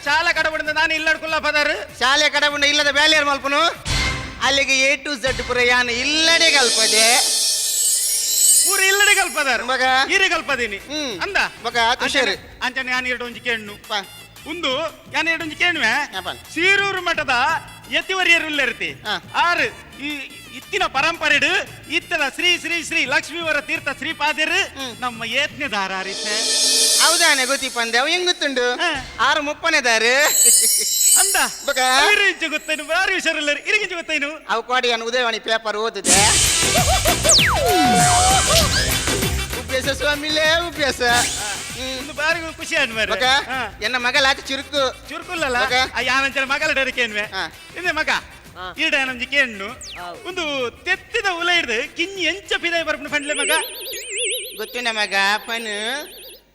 ಶಾಲೆ ಕಡಬಡಿದ ನಾನು ಇಲ್ಲಡ್ಕೊಲ್ಲ ಪದಾರ್ ಶಾಲೆ ಕಡಬಂಡ ಇಲ್ಲದ ಬೇಲೆಯರ್ ಮಲ್ಪನು ಅಲ್ಲಿಗೆ A to Z ಪುರ ಯಾನು ಇಲ್ಲಡೆ ಕಲ್ಪದೆ ಪೂರ ಇಲ್ಲಡೆ ಕಲ್ಪದಾರ್ ಮಗ ಈರೆ ಕಲ್ಪದೀನಿ ಅಂದ ಮಗ ತುಷಾರ್ ಅಂಚನೆ ನಾನು ಎರಡೊಂಜಿ ಕೇಣ್ಣು ಒಂದು ನಾನು ಎರಡೊಂಜಿ ಕೇಳುವೆ ಸೀರೂರು ಮಠದ ಯತಿವರಿಯರು ಇರ್ತಿ ಆರು ಈ ಇತ್ತಿನ ಪರಂಪರೆಡು ಇತ್ತದ ಶ್ರೀ ಶ್ರೀ ಶ್ರೀ ಲಕ್ಷ್ಮೀವರ ತೀರ್ಥ ಶ್ರೀಪಾದರು ನಮ್ಮ ಯತ್ನೆ ದಾರಾರಿಸೆ ಹೌದಾನೆ ಗೊತ್ತಿಪ್ಪಂದೆ ಅವು ಹೆಂಗ್ ಗೊತ್ತುಂಡು 6:30 ದಾರು ಅಂದ ಇರಿಂಚು ಗೊತ್ತೇನು ಬಾರಿ ವಿಷಯಲ್ಲ ಇರಿಂಚು ಗೊತ್ತೇನು ಅವು ಕೊಡಿ ಅನ್ನು ಉದಯವಾಣಿ ಪೇಪರ್ ಓದಿದೆ ಉಭ್ಯಾಸ ಸ್ವಾಮಿಲೇ ಉಭ್ಯಾಸ ಒಂದು ಬಾರಿ ಖುಷಿ ಅನ್ವೇರ ಎನ್ನ ಮಗಲಾತ ಚುರುಕು ಚುರುಕುಲ್ಲಲ್ಲ ಯಾನಂಚನ ಮಗಲ ಡರಿಕೇನ್ವೆ ಇಂದೆ ಮಗ ಈಡ ನಮ್ಜಿ ಕೇಣ್ಣು ಒಂದು ತೆತ್ತಿದ ಉಲ ಹಿಡ್ದು ಕಿಂಜಿ ಎಂಚ ಪಿದಾಯ ಬರ್ಪುನ ಪಂಡ್ಲೆ ಮಗ ಗೊತ್ತಿನ ಮಗ ಪನ್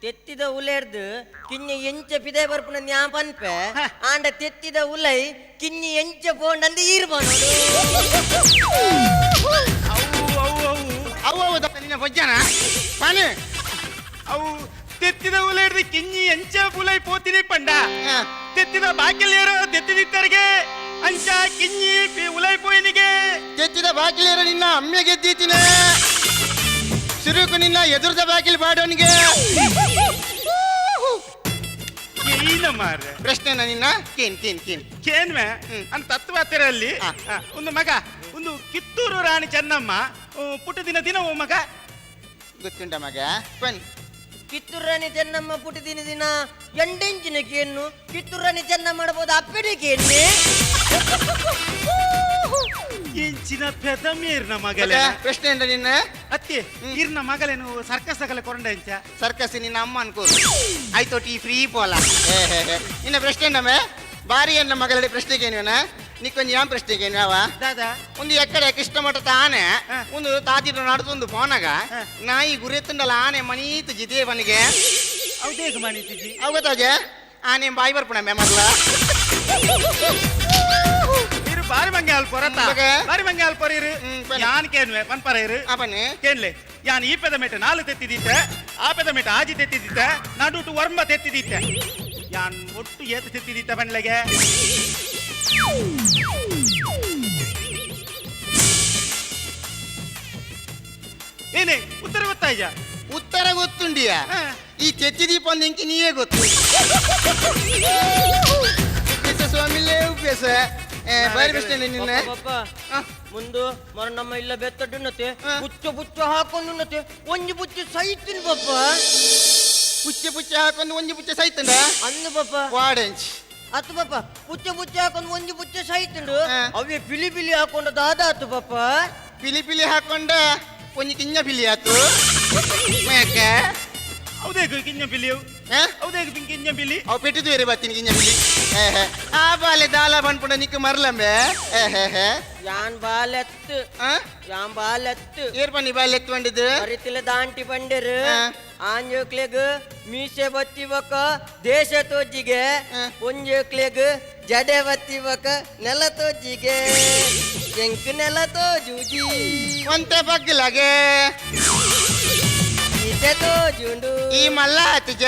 ತೆತ್ತಿದ ಉಲೇರ್ದು ಕಿನ್ನಿ ಎಂಚ ಪಿದೆ ಬರ್ಪುನ ನ್ಯಾ ಪನ್ಪೆ ಆಂಡ ತೆತ್ತಿದ ಉಲೈ ಕಿನ್ನಿ ಎಂಚ ಪೋಂಡ್ ಅಂದ ಈರ್ಬಾನು ಅವು ನಿನ್ನ ಬಜ್ಜನ ಪನ್ ಅವು ತೆತ್ತಿದ ಉಲ ಹಿಡ್ದು ಕಿಂಜಿ ಎಂಚ ಉಲೈ ಪೋತಿನಿ ಪಂಡ ತೆತ್ತಿದ ಬಾಕಿಲೇರೋ ತೆತ್ತಿದಿತ್ತರಿಗೆ ಅಂಚ ಕಿಂಜಿ ಉಲೈ ಪೋಯಿನಿಗೆ ತೆತ್ತಿದ ಬಾಕಿಲೇರೋ ನಿನ್ನ ಅಮ್ಮೆಗೆ ಗೆದ್ದೀತಿನ ಸುರುಕು ನಿನ್ನ ಎದುರದ ಬಾಗಿಲು ಬಾಡೋನಿಗೆ ಏನ ಮಾರ ಪ್ರಶ್ನೆನ ನಿನ್ನ ಕೇನ್ ಕೇನ್ ಕೇನ್ ಕೇನ್ವೆ ಅಂತ ತತ್ವತಿರಲ್ಲಿ ಹಾ. ಒಂದು ಮಗ ಒಂದು ಕಿತ್ತೂರು ರಾಣಿ ಚೆನ್ನಮ್ಮ ಪುಟ್ಟ ದಿನ ಓ ಮಗ ಗೊತ್ತುಂಟ ಮಗ ಬನ್ನಿ ಕಿತ್ತೂರು ರಾಣಿ ಚೆನ್ನಮ್ಮ ಪುಟ್ಟಿದಿನ ದಿನ ಎಂಡೆಂಚಿನ ಕೇನ್ನು ಕಿತ್ತೂರು ರಾಣಿ ಚೆನ್ನಮ್ಮ ಮಾಡಬಹುದು ಅಪ್ಪಡೆ ಕೇನ್ನೆ ಎಂಚಿನ ಪೆದಮೀರ್ನ ಮಗ, ಮಗಲೇ ಪ್ರಶ್ನೆ ಎಂತ ನಿನ್ನ ಅತ್ತೆ ಇರ್ನ ಮಗಲೇನು ಸರ್ಕಸ್ ಆಗಲೆ ಕೊರಂಡ ಎಂಚ ಸರ್ಕಸ್ ನಿನ್ನ ಅಮ್ಮ ಅನ್ಕೋ ಆಯ್ತು ಟೀ ಫ್ರೀ ಪೋಲ ನಿನ್ನ ಪ್ರಶ್ನೆ ನಮ್ಮೆ ಬಾರಿ ಎನ್ನ ಮಗಳಲ್ಲಿ ಪ್ರಶ್ನೆಗೇನುವನ ನಿಕ್ಕೊಂದು ಯಾನ್ ಪ್ರಶ್ನೆಗೇನುವ ದಾದಾ ಒಂದು ಎಕ್ಕಡೆ ಕೃಷ್ಣ ಮಠದ ಆನೆ ಒಂದು ತಾತಿರ ನಡ್ತೊಂದು ಪೋನಾಗ ನಾಯಿ ಗುರಿಯತ್ತುಂಡಲ್ಲ ಆನೆ ಮನೀತು ಜಿದೇವನಿಗೆ ಹೌದೇಗ ಮಾಡಿದ್ದೀಜಿ ಅವತ್ತಾಗೆ ಆನೆ ಬಾಯಿ ಬರ್ಪಣ ಮೆಮರ್ಲ ಇರು ಬಾರಿ ಮಂಗೆ ಅಲ್ಪ ಹೊರತ ಮಗ. ಬಾರಿ ಮಂಗೆ ಅಲ್ಪ ಇರು ಬನ್ನಿ. ಯಾನ್ ಕೇನ್ವೆ ಪನ್ಪರ ಇರು ಅವನೇ ಕೇನ್ಲೆ ಯಾನ್ ಈ ಪೆದ ಮೇಟ ನಾಲು ತೆತ್ತಿದಿತ್ತೆ ಆ ಪೆದ ಮೇಟ ಆಜಿ ತೆತ್ತಿದಿತ್ತೆ ನಡುಟು ವರ್ಮ ತೆತ್ತಿದಿತ್ತೆ ಯಾನ್ ಒಟ್ಟು ಏತ ತೆತ್ತಿದಿತ್ತೆ ಬಣ್ಲೆಗೆ ಏನೇ ಉತ್ತರ ಗೊತ್ತಾಯ್ಜ ಉತ್ತರ ಗೊತ್ತುಂಡಿಯ ಈ ತೆತ್ತಿ ದೀಪ ಒಂದು ಇಂಕಿ ನೀವೇ ಗೊತ್ತು ಉಪೇಸ ಸ್ವಾಮಿಲೇ ಉಪೇಸ ಬಾರಿ ಪ್ರಶ್ನೆ ನಿನ್ನ ಪಪ್ಪ ಹ. ಮುಂದು ಮರ ನಮ್ಮ ಇಲ್ಲ ಬೆತ್ತಡ್ಡುನ್ನತೆ ಹ. ಪುಚ್ಚ ಹಾಕೊಂಡುನ್ನತೆ ಒಂಜಿ ಪುಚ್ಚ ಸೈತಿನ್ ಪಪ್ಪ ಪುಚ್ಚ ಹಾಕೊಂಡು ಒಂಜಿ ಪುಚ್ಚ ಸೈತಂಡ ಅಂದು ಪಪ್ಪ ವಾಡೆಂಚ್ ಅತ್ತು ಪಪ್ಪ ಪುಚ್ಚ ಹಾಕೊಂಡು ಒಂಜಿ ಪುಚ್ಚ ಸೈತುಂಡು ಹ. ಅವೇ ಪಿಲಿ ಹಾಕೊಂಡು ದಾದಾತು ಪಪ್ಪ ಪಿಲಿ ಹಾಕೊಂಡ ಒಂಜಿ ಕಿಂಜ ಪಿಲಿ ಆತು ಯಾಕೆ ಹೌದೇಗ ಕಿಂಜ ಬಿಲಿಯು ಹ? ಹೌದೇಗ ಕಿಂಜ ಬಿಲಿ ಅವು ಪೆಟ್ಟಿದ್ದು ಬೇರೆ ಬರ್ತೀನಿ ಕಿಂಜ ಪಿಲಿ ಆ ಬಾಲೆ ದಾಲ ಬಂದ್ಪುಂಡ ನಿಕ್ಕ ಮರ್ಲಂಬೆ ಯಾನ್ ಬಾಲೆತ್ತು ಯಾನ್ ಬಾಲೆತ್ತು ಏರ್ ಬನ್ನಿ ಬಾಲೆ ಎತ್ಕೊಂಡಿದ್ದು ಮರಿತಿಲ ದಾಂಟಿ ಬಂದಿರು ಹ. ಆಂಜೋಕ್ಲೆಗ್ ಮೀಸೆ ಬತ್ತಿವಕ ದೇಶ ತೋಜಿಗೆ ಹ. ಒಂಜೋಕ್ಲೆಗ್ ಜಡೆ ಬತ್ತಿವಕ ನೆಲ ತೋಜಿಗೆ ಎಂಕ್ ನೆಲ ತೋಜುಜಿ ಒಂತೆ ಬಗ್ಲಾಗೆ ಈಸೆ ತೋಜುಂಡು ಈ ಮಲ್ಲ ಆತಿಜ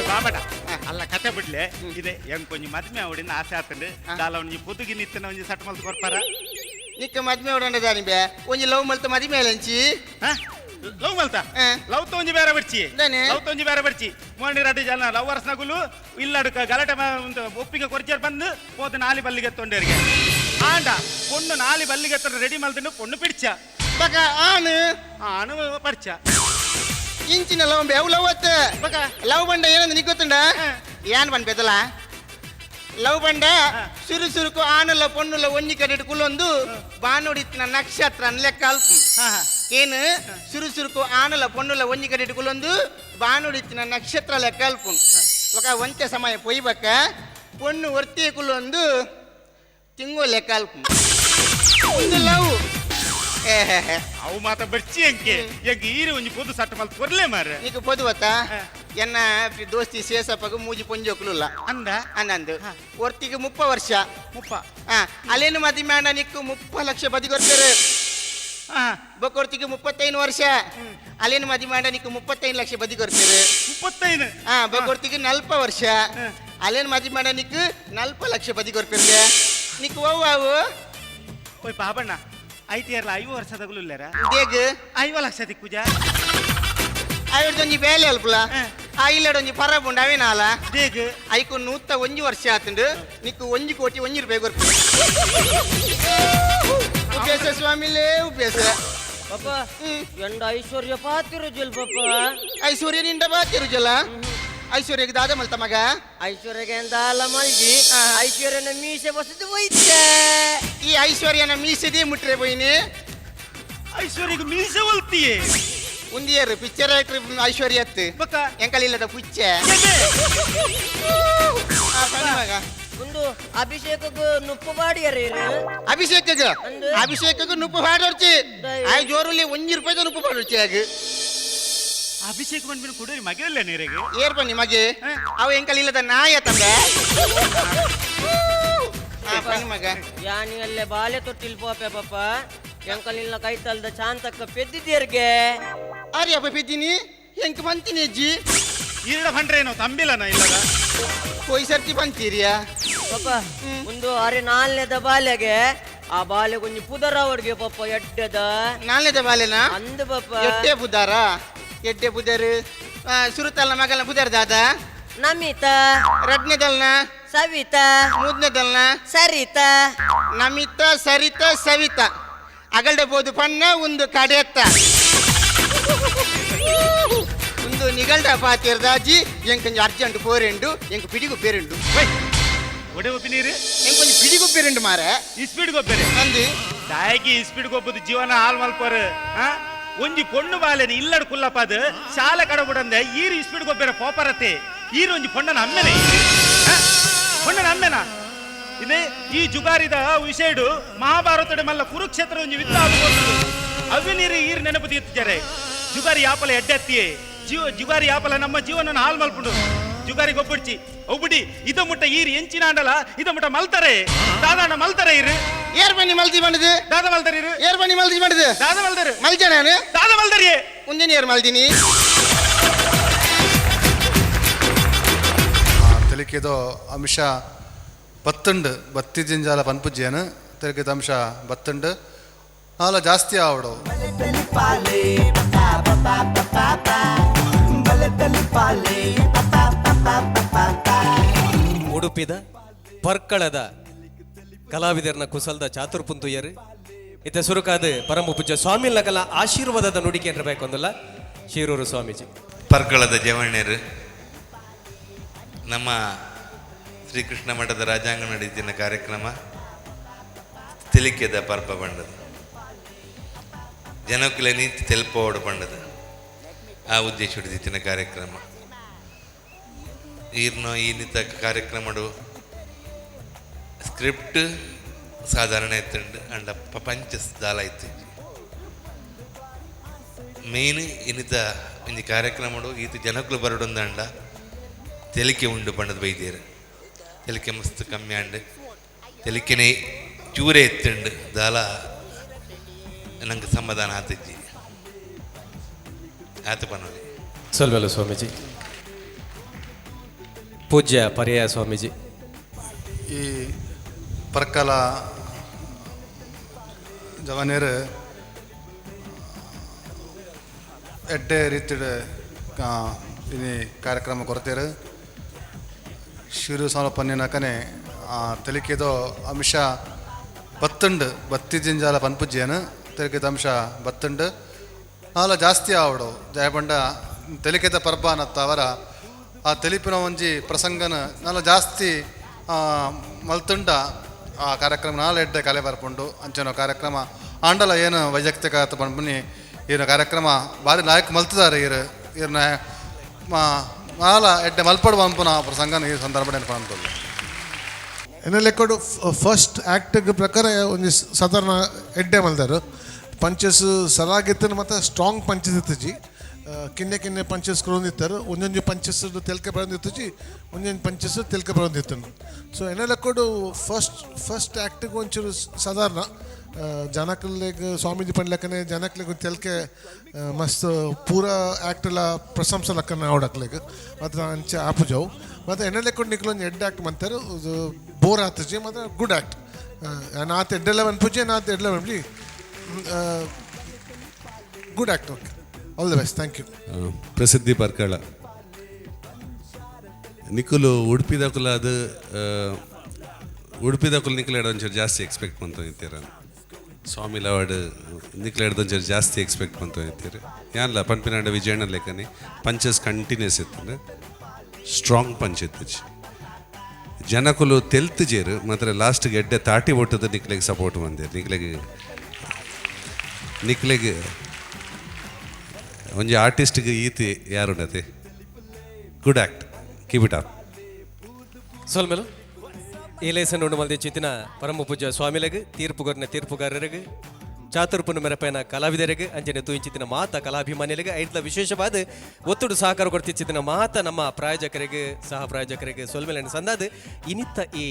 ಬಾಬಡ ಅಲ್ಲ ಕತೆ ಬಿಡ್ಲೆ ಇದೆ ಹೆಂಗ್ ಕೊಂಚ ಮದ್ಮೆ ಅವಡಿನ ಆಸೆ ಆತಂಡು ದಾಲ ಒಂಜಿ ಪೊದುಗಿ ನಿತ್ತನ ಒಂಜಿ ಸಟ್ ಮಲ್ತು ಕೊಡ್ಪಾರ ನಿಕ್ಕ ಮದ್ಮೆ ಹೊಡಂಡದಾನಿ ಬೇ ಒಂಜಿ ಲವ್ ಮಲ್ತ ಮದಿ ಮೇಲಂಚಿ ಲವ್ ಮಲ್ತ ಹ. ಲವ್ ತೊಂಜಿ ಬೇರೆ ಬರ್ಚಿ ದಾನೆ? ಲವ್ ತೊಂಜಿ ಬೇರೆ ಬರ್ಚಿ ಮೋಂಡಿ ರಡ್ಡಿ ಜನ ಲವರ್ಸ್ ನಗುಲು ಇಲ್ಲಡ್ಕ ಗಲಾಟೆ ಒಪ್ಪಿಗೆ ಕೊರ್ಚರ್ ಬಂದು ಹೋದ ನಾಲಿ ಬಲ್ಲಿಗೆ ತೊಂಡೇರಿಗೆ ಆಂಡ ಪೊಣ್ಣು ನಾಲಿ ಬಲ್ಲಿಗೆ ರೆಡಿ ಮಲ್ತಂಡು ಪೊಣ್ಣು ಪಿಡ್ಚ ಬಕ ಆನು ಅನು ಪಡ್ಚ ಇಂಚಿನ ಲವ್ ಬೇ ಅವು ಲವ್ ಅತ್ತ ಬಕ ಲವ್ ಬಂಡ ಏನಂದ ನಿಕ್ ಗೊತ್ತುಂಡ ಏನ್ ಬಂದ್ ಬೆದಲ ಲವ್ ಬಂಡ ಸುರುಕು ಆನಲ್ಲ ಪೊಣ್ಣುಲ್ಲ ಒಂಜಿ ಕಡೆ ಕುಲೊಂದು ಬಾನುಡಿತ್ತಿನ ನಕ್ಷತ್ರ ಲೆಕ್ಕ ಅಲ್ಪ ಹಾ ಹಾ ಏನು ಸುರುಕು ಆನಲ್ಲ ಪೊಣ್ಣುಲ್ಲ ಒಂಜಿ ಕಡೆ ಕುಲೊಂದು ಬಾನುಡಿತ್ತಿನ ನಕ್ಷತ್ರ ಲೆಕ್ಕ ಅಲ್ಪ ఒక ಒಂತೆ ಸಮಯ ಪೊಯ್ಬಕ್ಕ ಪೊಣ್ಣು ಒರ್ತಿ ಕುಲೊಂದು ತಿಂಗು ಲೆಕ್ಕ ಅಲ್ಪ ಒಂದು ಲವ್ ಅವು ಮಾತ ಬರ್ಚಿ ಎಂಕೆ ಎಂಕ ಈರೆ ಒಂಜಿ ಪೊದು ಸಟ್ಟ ಮಲ್ತು ಕೊರ್ಲೆ ಮಾರೆ నీకు పొదువత ఎన్న దోస్తి శేషప్పకు మూజి పొంజొక్కులుಲ್ಲ ಅಂದ ಅನ್ನಂದು ಒರ್ತಿಗೆ 30 ವರ್ಷ ಮುಪ್ಪ ಅಲ್ಲೇನು ಮದಿ ಮೇಡ ನಿಕ್ಕು 30 ಲಕ್ಷ ಬದಿ ಕೊಡ್ತಾರೆ ಹಾ ಬೊಕ್ಕೊರ್ತಿಗೆ 35 ವರ್ಷ ಅಲ್ಲೇನು ಮದಿ ಮೇಡ ನಿಕ್ಕು 35 ಲಕ್ಷ ಬದಿ ಕೊಡ್ತಾರೆ 35 ಬೊಕ್ಕೊರ್ತಿಗೆ 40 ವರ್ಷ ಅಲ್ಲೇನು ಮದಿ ಮೇಡ ನಿಕ್ಕು 40 ಲಕ್ಷ ಬದಿ ಕೊಡ್ತಾರೆ ನಿಕ್ಕು ಅವು ಓಯ್ ಪಾಪಣ್ಣ ಐಟಿಆರ್ಲ 5 ವರ್ಷದಗಳು ಇಲ್ಲಾರ ದೇಗ್ 5 ಲಕ್ಷ ದಿಕ್ಕುಜ ಆಯ್ದೊಂಜಿ ಬೇಲೆ ಅಲ್ಪಲ ಆ ಇಲ್ಲಡೊಂಜಿ ಪರ ಬುಂಡ ಅವೇನಾಲ ದೇಗ್ ಐಕು 101 ವರ್ಷ ಆತಂಡು ನಿಕ್ಕು 1 ಕೋಟಿ 1 ರೂಪಾಯಿ ಕೊಡ್ತಾರೆ ಉಪೇಸ ಸ್ವಾಮಿಲೇ ಉಪೇಸ ಪಪ್ಪ ಎಂಡ ಐಶ್ವರ್ಯ ಪಾತಿರು ಜಲ್ ಪಪ್ಪ ಐಶ್ವರ್ಯ ನಿಂದ ಬಾತಿರುಜಲ್ಲ ಐಶ್ವರ್ಯಗೆ ದಾದ ಮಲ್ತ ಮಗ ಐಶ್ವರ್ಯಗೆ ಎಂದಾಲ ಮಲ್ಗಿ ಐಶ್ವರ್ಯನ ಮೀಸೆ ಬಸದು ಹೋಯ್ತೆ ಈ ಐಶ್ವರ್ಯನ ಮೀಸೆದೇ ಮುಟ್ರೆ ಬೈನಿ ಐಶ್ವರ್ಯಗೆ ಮೀಸೆ ಒಲ್ತಿಯೇ ಉಂದಿಯರು ಪಿಕ್ಚರ್ ಆಕ್ಟ್ರಿ ಐಶ್ವರ್ಯ ಅತ್ತು ಬಕ್ಕ ಎಂಕಲಿಲ್ಲದ ಪುಚ್ಚೆ ಮಗ ಒಂದು ಅಭಿಷೇಕಕ್ಕೆ ನುಪ್ಪು ಬಾಡಿಯರು ಅಭಿಷೇಕಗ ಅಂದು? ಅಭಿಷೇಕಗ ನುಪ್ಪು ಹಾಡೋರ್ಚಿ ಆ ಜೋರಲ್ಲಿ 1 ರೂಪಾಯಿ ನುಪ್ಪು ಹಾಡೋರ್ಚಿ ಆಗ ಅಭಿಷೇಕ ಬಂದ್ಬಿಟ್ಟು ಕುಡಿರಿ ಮಗಿಲ್ಲ ನೀರಿಗೆ ಏರ್ ಬನ್ನಿ ಮಗೆ ಅವ ಎಂಕಲಿಲ್ಲದ ನಾಯ ತಂದೆ ಬನ್ನಿ ಮಗ ಯಾನಿ ಅಲ್ಲೇ ಬಾಲೆ ತೊಟ್ಟಿಲ್ ಪೋಪೆ ಪಪ್ಪ ಎಂಕಲಿಲ್ಲ ಕೈತಲ್ದ ಶಾಂತಕ್ಕ ಪೆದ್ದಿದ್ದೀರ್ಗೆ ಅರಿಯಪ್ಪ ಬಿದ್ದೀನಿ ಹೆಂಕ್ ಬಂತೀನಿ ಅಜ್ಜಿ ಈರಡ ಬಂಡ್ರೇನೋ ತಂಬಿಲ್ಲನ ಇಲ್ಲದ ಕೊಯ್ ಸರ್ತಿ ಬಂತೀರಿಯಾ ಪಪ್ಪ ಒಂದು ಅರೆ ನಾಲ್ನೇದ ಬಾಲೆಗೆ ಆ ಬಾಲೆ ಕೊಂಚ ಪುದರ ಅವ್ರಿಗೆ ಪಪ್ಪ ಎಡ್ಡದ ನಾಳೆದ ಬಾಲೆನ ಅಂದ ಪಪ್ಪ ಎಡ್ಡೆ ಬುದಾರ ಎಡ್ಡೆ ಬುದರ್ ಸುರುತಲ್ಲ ಮಗಲ ಬುದರ್ ದಾದ ನಮಿತ ರಡ್ನೆದಲ್ನ ಸವಿತ ಮೂರನೇದಲ್ನ ಸರಿತ ನಮಿತ ಸರಿತ ಸವಿತ ಅಗಲ್ಡೆ ಬೋದು ಪಣ್ಣ ಒಂದು ಕಡೆತ್ತ ಒಂದು ನಿಗಲ್ಡ ಪಾತಿರ್ದಾಜಿ ಎಂಕೊಂಚ ಅರ್ಜೆಂಟ್ ಪೋರೆಂಡು ಎಂಕ್ ಪಿಡಿಗು ಪೇರೆಂಡು ಒಡೆ ಒಪ್ಪಿನೀರು ಎಂಕೊಂಚ ಪಿಡಿಗು ಪೇರೆಂಡು ಮಾರೆ ಈ ಸ್ಪೀಡ್ ಗೊಬ್ಬರ ಅಂದು ದಾಯಕಿ ಈ ಸ್ಪೀಡ್ ಗೊಬ್ಬದ ಜೀವನ ಹಾಲ್ ಮಲ್ಪರ್ ಒಂಜಿ ಪೊಣ್ಣು ಬಾಲೆನ ಇಲ್ಲಡ್ ಕುಲ್ಲಪ್ಪದ ಶಾಲೆ ಕಡಬುಡಂದೆ ಈರು ಇಸ್ಪೀಡ್ ಗೊಬ್ಬರ ಪೋಪರತೆ ಈರು ಒಂಜಿ ಪೊಣ್ಣನ ಅಮ್ಮೆನೆ ಪೊಣ್ಣನ ಅಮ್ಮೆನ ಇದೆ ಈ ಜುಗಾರಿದ ವಿಷಯಡು ಮಹಾಭಾರತದ ಮಲ್ಲ ಕುರುಕ್ಷೇತ್ರ ಒಂಜಿ ಯುದ್ಧ ಆಗುವುದು ಅವ್ಯ ನೀರು ಈರು ನೆನಪು ತೀರ್ತಿದ್ದಾರೆ ಜುಗಾರಿ ಯಾಪಲ ಎಡ್ಡೆತ್ತಿಯೇ ಜುಗಾರಿ ಯಾಪಲ ನಮ್ಮ ಜೀವನ ಹಾಲ್ ಮಲ್ಪುಂಡು ಜುಗಾರಿ ಗೊಬ್ಬಡ್ಚಿ ಒಬ್ಬಡಿ ಇದ ಮುಟ್ಟ ಈರು ಎಂಚಿನ ಆಂಡಲ ಇದ ಮುಟ್ಟ ಮಲ್ತಾರೆ ದಾದಾಂಡ ಮಲ್ತಾರೆ ಇರು ಏರ್ ಬನ್ನಿ ಮಲ್ದಿ ಮಾಡಿದು ದಾದ ಮಲ್ತಾರೆ ಇರು ಏರ್ ಬನ್ನಿ ಮಲ್ದಿ ಮಾಡಿದು ದಾದ ಮಲ್ತಾರೆ ಮಲ್ಜ ನಾನು ದಾದ ಮಲ್ತಾರಿಯೇ ಮುಂದಿನ ಏರ್ ಮಲ್ದಿನಿ ತೆಲಿಕೆದೋ ಅಂಶ ಬತ್ತುಂಡು ಬತ್ತಿ ಜಿಂಜಾಲ ಪನ್ಪುಜ್ಜೇನು ತೆಲಿಕೆದ ಅಂಶ ಬತ್ತುಂಡು ನಾಲ ಜಾಸ್ತಿ ಆವಡು ಪಾಲೆ ಪಪಾ ಪಪಾ ಪಪಾ ಪಾ ಬಲದಲ್ಲಿ ಪಾಲೆ ಪಪಾ ಪಪಾ ಪಪಾ ಪಾ ಉಡುಪಿದ ಪರ್ಕಳದ ಕಲಾವಿದರನ್ನ ಕುಸಲ್ದ ಚಾತುರ್ಪುಂತುಯರು ಇತ್ತ ಸುರುಕಾದ ಪರಮ ಪೂಜ್ಯ ಸ್ವಾಮಿಲ ಕಲ ಆಶೀರ್ವಾದದ ನುಡಿಕೆ ಇರಬೇಕೊಂದಲ್ಲ ಶಿರೂರು ಸ್ವಾಮೀಜಿ ಪರ್ಕಳದ ಜವಣ್ಯರು ನಮ್ಮ ಶ್ರೀಕೃಷ್ಣ ಮಠದ ರಾಜಾಂಗ ನಡೆದಿನ ಕಾರ್ಯಕ್ರಮ ತಿಳಿಕೆದ ಪರ್ಪ ಬಂಡದು ಜನಕ್ಕಲೆ ನೀತಿ ತೆಲ್ಪೋಡು ಬಂಡದು ಆ ಉದ್ದೇಶ ಹಿಡಿದಿತ್ತಿನ ಕಾರ್ಯಕ್ರಮ ಈರ್ನೋ ಇನ್ನಿತ ಕಾರ್ಯಕ್ರಮಡು ಸ್ಕ್ರಿಪ್ಟ್ ಸಾಧಾರಣ ಎತ್ತುಂಡು ಅಂಡ ಪಂಚ ದಾಲ ಇತ್ತು ಮೇನ್ ಇನ್ನಿತ ಇಂದು ಕಾರ್ಯಕ್ರಮಡು ಈತ ಜನಕ್ಕಲು ಬರಡೊಂದಂಡ ತೆಲಿಕೆ ಉಂಡು ಪಂಡದ ಬೈದೇರು ತೆಲಿಕೆ ಮಸ್ತ್ ಕಮ್ಮಿ ಆಂಡು ತೆಲಿಕೆನೆ ಚೂರೆ ಎತ್ತುಂಡು ದಾಲ ನಂಗೆ ಸಮಾಧಾನ ಆತಜ್ಜಿ ಆತ ಪನ್ನೋಲಿ ಸೊಲ್ವೆಲ್ಲ ಸ್ವಾಮೀಜಿ ಪೂಜ್ಯ ಪರ್ಯಾಯ ಸ್ವಾಮೀಜಿ ಈ ಪರ್ಕಲ ಜವನೇರು ಎಡ್ಡೆ ರೀತಿಡ್ ಇನಿ ಕಾರ್ಯಕ್ರಮ ಕೊರತೇರು ಶಿರು ಸಾಲ ಪನ್ನಿನಕನೆ ತೆಲಿಕೆದೋ ಅಂಶ ಬತ್ತುಂಡು ಬತ್ತಿ ಜಿಂಜಾಲ ಪನ್ಪುಜ್ಜೇನು ತೆಲಿಕೆದ ಅಂಶ ಬತ್ತುಂಡು ನಾಲ ಜಾಸ್ತಿ ಆವಡು ಜಯಬಂಡ ತೆಲಿಕೆದ ಪರ್ಬ ಅನ್ನತ್ತ ಅವರ ಆ ತೆಲಿಪಿನ ಒಂಜಿ ಪ್ರಸಂಗನ ನಾಲ ಜಾಸ್ತಿ ಮಲ್ತುಂಡ ಆ ಕಾರ್ಯಕ್ರಮ ನಾಳೆ ಎಡ್ಡೆ ಕಲೆ ಬರ್ಪುಂಡು ಅಂಚೆನೋ ಕಾರ್ಯಕ್ರಮ ಆಂಡಲ ಏನು ವೈಯಕ್ತಿಕ ಬನ್ನಿ ಈನ ಕಾರ್ಯಕ್ರಮ ಭಾರಿ ನಾಯಕ ಮಲ್ತಿದ್ದಾರೆ ಈರ್ನ ನಾಲ ಎಡ್ಡೆ ಮಲ್ಪಡು ಪಂಪುನ ಪ್ರಸಂಗನ ಈ ಸಂದರ್ಭ ನೆನಪಂತಲ್ಲ ಎನ್ನ ಲೆಕ್ಕಡು ಫಸ್ಟ್ ಆ್ಯಕ್ಟ್ಗೆ ಪ್ರಕಾರ ಒಂದು ಸಾಧಾರಣ ಎಡ್ಡೆ ಮಲ್ದಾರು ಪಂಚಸ್ ಸಲಾಗಿತ್ತನು ಮತ್ತು ಸ್ಟ್ರಾಂಗ್ ಪಂಚಸ್ ಇತ್ತಜಿ ಕಿನ್ನೆ ಕಿನ್ನೆ ಪಂಚಸ್ ಕೊರೊಂದಿತ್ತಾರೆ ಒಂದೊಂದು ಪಂಚಸ್ ತೆಲ್ಕೆ ಬರೋದಿತ್ತಜಿ ಒಂದೊಂದು ಪಂಚಸ್ ತೆಲ್ಕೆ ಬರೋದಿತ್ತು ಸೊ ಎನ್ನ ಲೆಕ್ಕಡು ಫಸ್ಟ್ ಆ್ಯಕ್ಟಿಗೆ ಒಂಚೂರು ಸಾಧಾರಣ ಜನಕ್ಲೆಗ್ ಸ್ವಾಮೀಜಿ ಪಂಡ್ಲಕ್ಕನೆ ಜನಕ್ಲೆಗ್ ತೆಲ್ಕೆ ಮಸ್ತ್ ಪೂರ ಆ್ಯಕ್ಟೆಲ್ಲ ಪ್ರಶಂಸೆ ಲಕ್ಕನ ಆವಡಕ್ಲೆಗ್ ಮತ್ತು ಅಂಚೆ ಆಪುಜವು ಮತ್ತು ಎಣ್ಣೆ ಲೆಕ್ಕೊಂಡು ನಿಕ್ಲೊಂದು ಎಡ್ ಆ್ಯಕ್ಟ್ ಮಾಡ್ತಾರೆ ಬೋರ್ ಆತಜಿ ಮತ್ತು ಗುಡ್ ಆ್ಯಕ್ಟ್ ನಾತ್ ಎಡ್ಡೆಲ್ಲ ಬಂದ್ಪುಜಿ ನಾತ್ ಎಡ್ಲ ಬಂದ್ಲಿ good act okay all the best thank you Prasiddhi Parkala ನಿಖುಲು ಉಡುಪಿದಕುಲ ಅದು ಉಡುಪಿದಕುಲು ನಿಖುಲು ಒಂಚೂರು ಜಾಸ್ತಿ ಎಕ್ಸ್ಪೆಕ್ಟ್ ಮಾಡ್ತಿರ್ತೀರ ಸ್ವಾಮಿಲ ಅವಾರ್ಡ್ ನಿಖುಲು ಒಂಚೂರು ಜಾಸ್ತಿ ಎಕ್ಸ್ಪೆಕ್ಟ್ ಮಾಡ್ತಿರ್ತೀರಿ ಯಾನಲ್ಲ ಪನ್ಪಿನಾಡ ವಿಜಯಣ್ಣ ಲೆಕ್ಕನೆ ಪಂಚಸ್ ಕಂಟಿನ್ಯೂಸ್ ಇತ್ತು ಸ್ಟ್ರಾಂಗ್ ಪಂಚ್ ಇತ್ತು ಜನಕುಲು ತೆಲ್ತು ಜೇರು ಮಾತ್ರ ಲಾಸ್ಟ್ಗೆ ಎಡ್ಡೆ ತಾಟಿ ಒಟ್ಟದ ನಿಕ್ಲೆಗೆ ಸಪೋರ್ಟ್ ಬಂದಿರು ನಿಕ್ಲೆಗೆ ಒಂಜಿ ಆರ್ಟಿಸ್ಟ್ಗೆ ಈತಿ ಯಾರುಂಡತೆ good act keep it up ಸೊಲ್ಮೆಲು ಈ ಲೇಸನ್ ಉಂಡು ಮಲ್ದಿ ಚಿತ್ತಿನ ಪರಮ ಪೂಜ್ಯ ಸ್ವಾಮಿಲೆಗ್ ತೀರ್ಪುಗಾರರಿಗೆ ಚಾತುರ್ಪುನ ಮೆರಪೈನ ಕಲಾವಿದರಿಗೆ ಅಂಜನೆ ತೂಯಿಂಚಿತ್ತಿನ ಮಾತ ಕಲಾಭಿಮಾನಿಗಳಿಗೆ ಐಟ್ಲ ವಿಶೇಷವಾದ ಒತ್ತುಡು ಸಹಕಾರ ಕೊಡ್ತಿಚ್ಚಿತ್ತಿನ ಮಾತ ನಮ್ಮ ಪ್ರಾಯೋಜಕರಿಗೆ ಸಹ ಪ್ರಾಯೋಜಕರಿಗೆ ಸೊಲ್ಮೆಲನ್ನು ಸಂದಾದ ಇನಿತ್ತ ಈ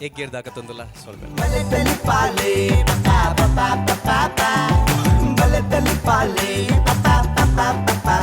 ಎಗ್ಗೇರ್ದಾಗ ತಂದುಲ್ಲ ಸೊಲ್ಮೆಲ್ ಬಲದಲ್ಲಿ ಪಾಲೆ ಪಪಾ ಪಪಾ ಪಪಾ ಪಾ ಬಲದಲ್ಲಿ ಪಾಲೆ ಪಪಾ ಪಪಾ ಪಪಾ